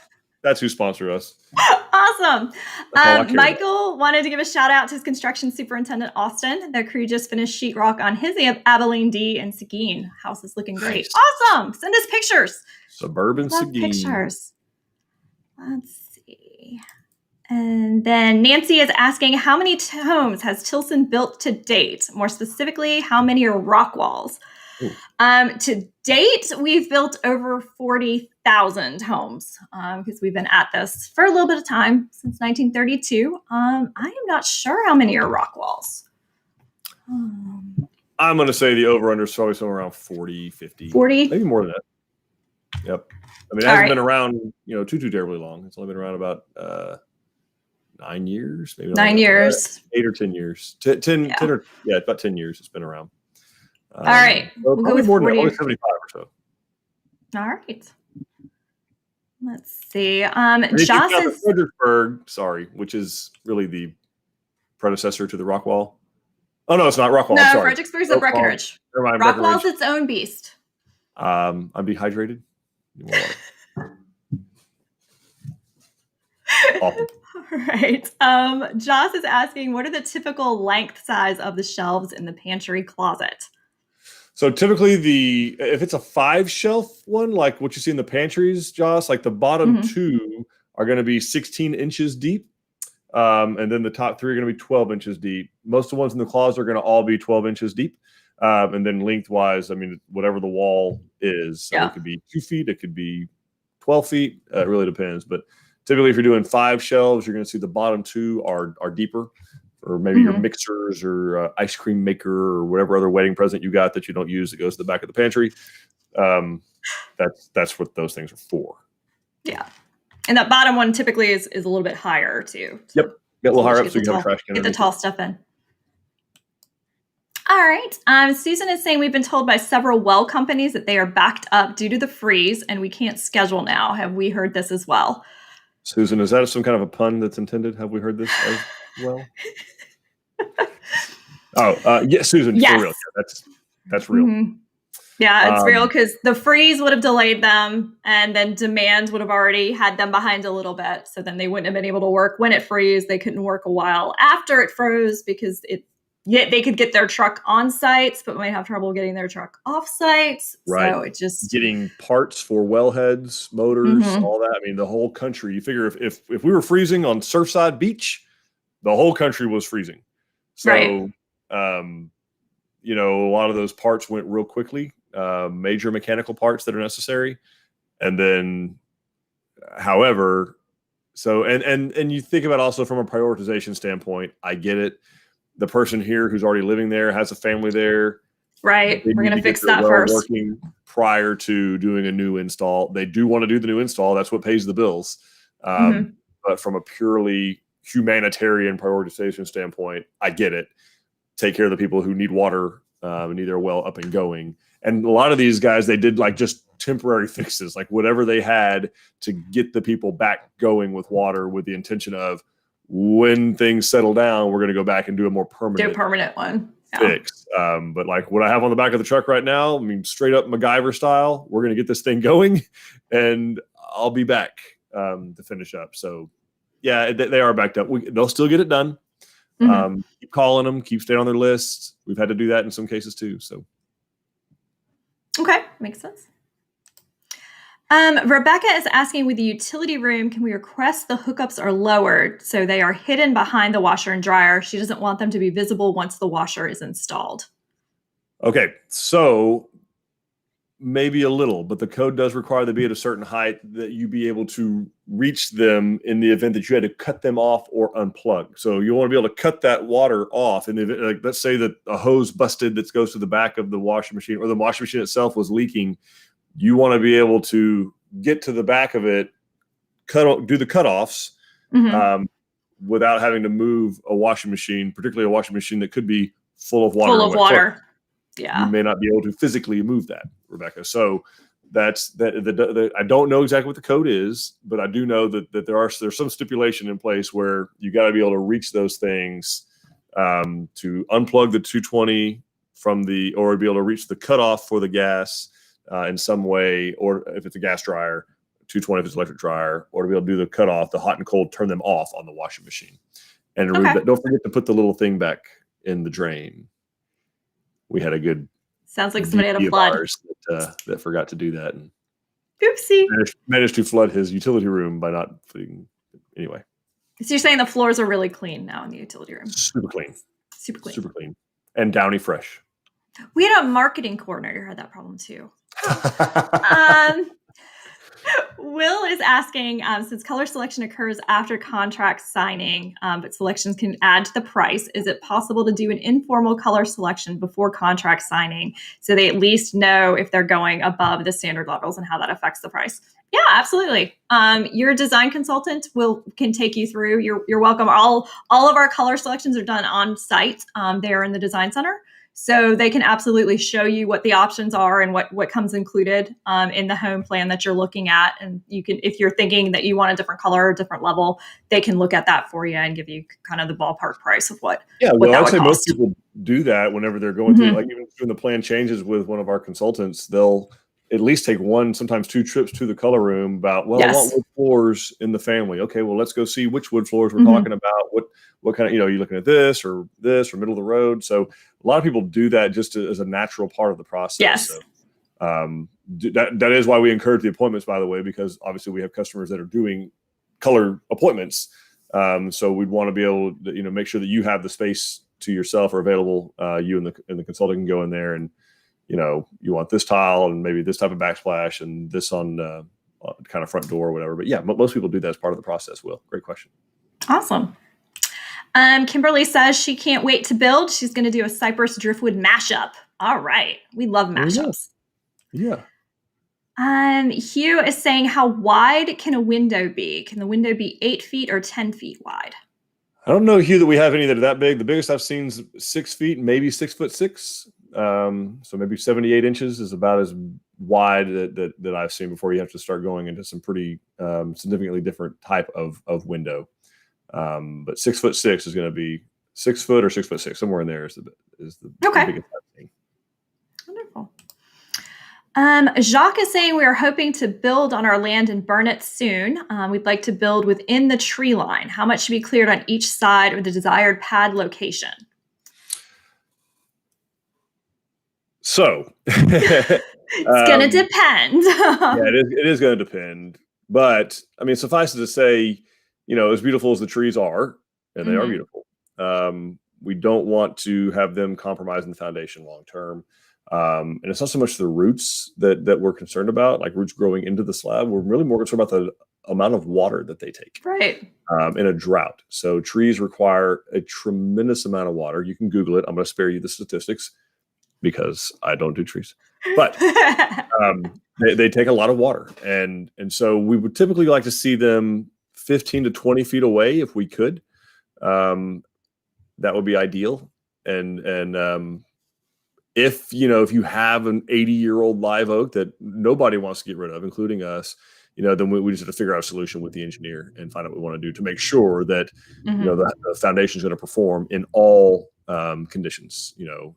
That's who sponsor us. Awesome. Michael wanted to give a shout out to his construction superintendent, Austin. The crew just finished sheetrock on his Abilene D and Seguin. House is looking great. Nice. Awesome. Send us pictures. Suburban Seguin. Pictures. Let's see. And then Nancy is asking, how many homes has Tilson built to date? More specifically, how many are rock walls? To date, we've built over 40,000 homes because we've been at this for a little bit of time, since 1932. I am not sure how many are rock walls. I'm going to say the over-under is probably somewhere around 40, 50. 40? Maybe more than that. Yep. I mean, it hasn't been around, too terribly long. It's only been around about 9 years, maybe 9 years. 8 or 10 years. 10 Yeah. 10 or about 10 years it's been around. All right. Well, We'll go probably with more than 40. that, probably 75 or so. All right. Let's see. And if you Joss count the is Fredericksburg, which is really the predecessor to the Rockwall. Oh no, it's not Rockwall. no, I'm sorry. Fredericksburg's at Breckenridge. Never mind, Rockwall's Breckenridge. its own beast. I'm dehydrated. You want water? Awful. All right. Joss is asking, what are the typical length size of the shelves in the pantry closet? So typically if it's a 5-shelf one, like what you see in the pantries, Joss, like the bottom 2 are going to be 16 inches deep. And then the top 3 are going to be 12 inches deep. Most of the ones in the closet are going to all be 12 inches deep. And then lengthwise, I mean, whatever the wall is. So it could be 2 feet, it could be 12 feet. It really depends. But typically, if you're doing 5 shelves, you're going to see the bottom 2 are deeper, or maybe your mixers or ice cream maker or whatever other wedding present you got that you don't use that goes to the back of the pantry. That's what those things are for. Yeah. And that bottom one typically is a little bit higher too. Yep. Get a little higher up so you can have a trash can. Get the tall stuff in. All right. Susan is saying we've been told by several well companies that they are backed up due to the freeze and we can't schedule now. Have we heard this as well? Susan, is that some kind of a pun that's intended? Have we heard this as well? Yeah, Susan, yes. For real. Yeah, that's real. Yeah, it's real because the freeze would have delayed them and then demand would have already had them behind a little bit. So then they wouldn't have been able to work when it froze. They couldn't work a while after it froze because they could get their truck on site, but might have trouble getting their truck off site. Right. So it just getting parts for wellheads, motors, all that. I mean, the whole country. You figure if we were freezing on Surfside Beach, the whole country was freezing. So, a lot of those parts went real quickly. Major mechanical parts that are necessary, and then, however, so and you think about also from a prioritization standpoint. I get it. The person here who's already living there has a family there. Right. We're going to fix that first. Working prior to doing a new install. They do want to do the new install. That's what pays the bills. But from a purely humanitarian prioritization standpoint, I get it. Take care of the people who need water and need their well up and going. And a lot of these guys, they did like just temporary fixes, like whatever they had to get the people back going with water with the intention of when things settle down, we're going to go back and do a more permanent one. Fix. But like what I have on the back of the truck right now, I mean, straight up MacGyver style, we're going to get this thing going and I'll be back to finish up. So yeah, they are backed up. They'll still get it done. Keep calling them, keep staying on their list. We've had to do that in some cases too. So. Okay. Makes sense. Rebecca is asking, with the utility room, can we request the hookups are lowered so they are hidden behind the washer and dryer? She doesn't want them to be visible once the washer is installed. Okay, so maybe a little, but the code does require they be at a certain height that you be able to reach them in the event that you had to cut them off or unplug. So you want to be able to cut that water off. And like, let's say that a hose busted that goes to the back of the washing machine, or the washing machine itself was leaking. You want to be able to get to the back of it, do the cutoffs without having to move a washing machine, particularly a washing machine that could be full of water. Yeah. You may not be able to physically move that, Rebecca. So that's that. I don't know exactly what the code is, but I do know that there's some stipulation in place where you got to be able to reach those things to unplug the 220 or be able to reach the cutoff for the gas in some way, or if it's a gas dryer, 220 if it's electric dryer, or to be able to do the cutoff, the hot and cold, turn them off on the washing machine. And don't forget to put the little thing back in the drain. We had a good sounds like somebody had a flood that forgot to do that, and oopsie managed to flood his utility room by not putting. Anyway, so you're saying the floors are really clean now in the utility room? Super clean, and Downy fresh. We had a marketing coordinator who had that problem too. Will is asking, since color selection occurs after contract signing, but selections can add to the price, is it possible to do an informal color selection before contract signing so they at least know if they're going above the standard levels and how that affects the price? Yeah, absolutely. Your design consultant can take you through. You're welcome. All of our color selections are done on site. There in the design center. So they can absolutely show you what the options are and what comes included in the home plan that you're looking at. And you can, if you're thinking that you want a different color or different level, they can look at that for you and give you kind of the ballpark price of what. Yeah, what I'd say most people do that whenever they're going through, like even doing the plan changes with one of our consultants, they'll at least take one, sometimes two trips to the color room about, well, I want wood floors in the family. Okay, well, let's go see which wood floors we're talking about. What kind of, you're looking at this or middle of the road. So a lot of people do that just as a natural part of the process. Yes. So, that is why we encourage the appointments, by the way, because obviously we have customers that are doing color appointments. So we'd want to be able to, make sure that you have the space to yourself or available. You and the consultant can go in there and, you want this tile and maybe this type of backsplash and this on kind of front door or whatever. But yeah, most people do that as part of the process. Will, great question. Awesome. Kimberly says she can't wait to build. She's going to do a cypress driftwood mashup. All right. We love mashups. Yeah. Hugh is saying, how wide can a window be? Can the window be 8 feet or 10 feet wide? I don't know, Hugh, that we have any that are that big. The biggest I've seen is 6 feet, maybe 6'6". So maybe 78 inches is about as wide that I've seen before you have to start going into some pretty significantly different type of window. But 6'6" is going to be 6 foot or 6'6", somewhere in there is the biggest I've seen. Wonderful. Jacques is saying we are hoping to build on our land in Burnet soon. We'd like to build within the tree line. How much should be cleared on each side of the desired pad location? So it's going to depend. Yeah, it is going to depend. But I mean, suffice it to say, as beautiful as the trees are, and they are beautiful, we don't want to have them compromising the foundation long term. And it's not so much the roots that we're concerned about, like roots growing into the slab. We're really more concerned about the amount of water that they take in a drought. So trees require a tremendous amount of water. You can Google it. I'm going to spare you the statistics because I don't do trees, but they take a lot of water. And so we would typically like to see them 15 to 20 feet away if we could. That would be ideal. And if you have an 80-year-old live oak that nobody wants to get rid of, including us, then we just have to figure out a solution with the engineer and find out what we want to do to make sure that the foundation is going to perform in all conditions,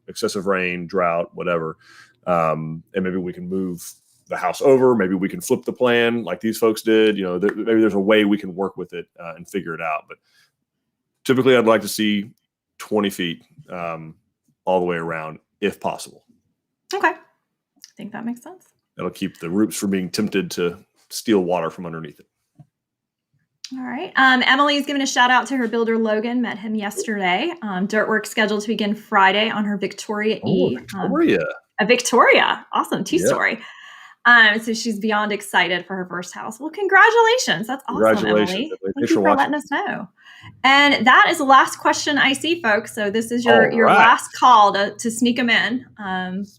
excessive rain, drought, whatever. And maybe we can move the house over. Maybe we can flip the plan like these folks did. Maybe there's a way we can work with it and figure it out. But typically, I'd like to see 20 feet all the way around, if possible. Okay. I think that makes sense. That'll keep the roots from being tempted to steal water from underneath it. All right. Emily's giving a shout out to her builder, Logan. Met him yesterday. Dirt work scheduled to begin Friday on her Victoria E. Victoria. A Victoria. Awesome. Two-story. So she's beyond excited for her first house. Well, congratulations. That's awesome, Emily. Thank you for letting us know. And that is the last question I see, folks. So this is your last call to sneak them in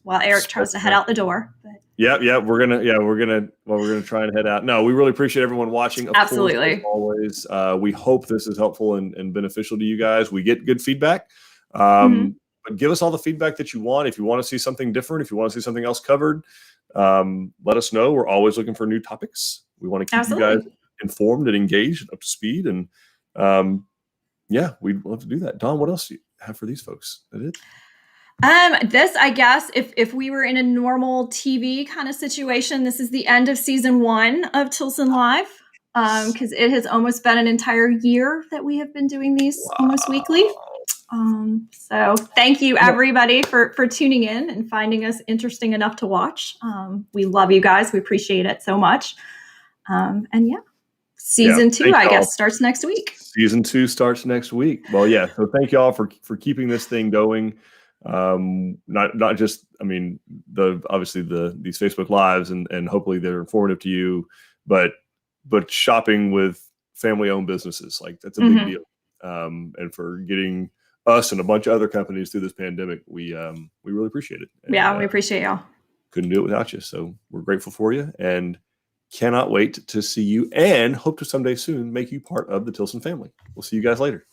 while Eric tries to head out the door. But. Yeah. We're gonna try and head out. No, we really appreciate everyone watching. Absolutely. Course, as always, we hope this is helpful and beneficial to you guys. We get good feedback. But give us all the feedback that you want. If you want to see something different, if you want to see something else covered, let us know. We're always looking for new topics. We want to keep you guys informed and engaged and up to speed. And we'd love to do that. Don, what else do you have for these folks? Is that it? This, I guess, if we were in a normal TV kind of situation, this is the end of season 1 of Tilson Live. Because it has almost been an entire year that we have been doing these almost weekly. So thank you everybody for tuning in and finding us interesting enough to watch. We love you guys. We appreciate it so much. Season 2, I guess, starts next week. Season 2 starts next week. Well, yeah. So thank y'all for keeping this thing going. Not just, these Facebook Lives and hopefully they're informative to you, but but shopping with family-owned businesses, like that's a big deal. And for getting us and a bunch of other companies through this pandemic, we really appreciate it. And, yeah, we appreciate y'all. Couldn't do it without you. So we're grateful for you and cannot wait to see you and hope to someday soon make you part of the Tilson family. We'll see you guys later.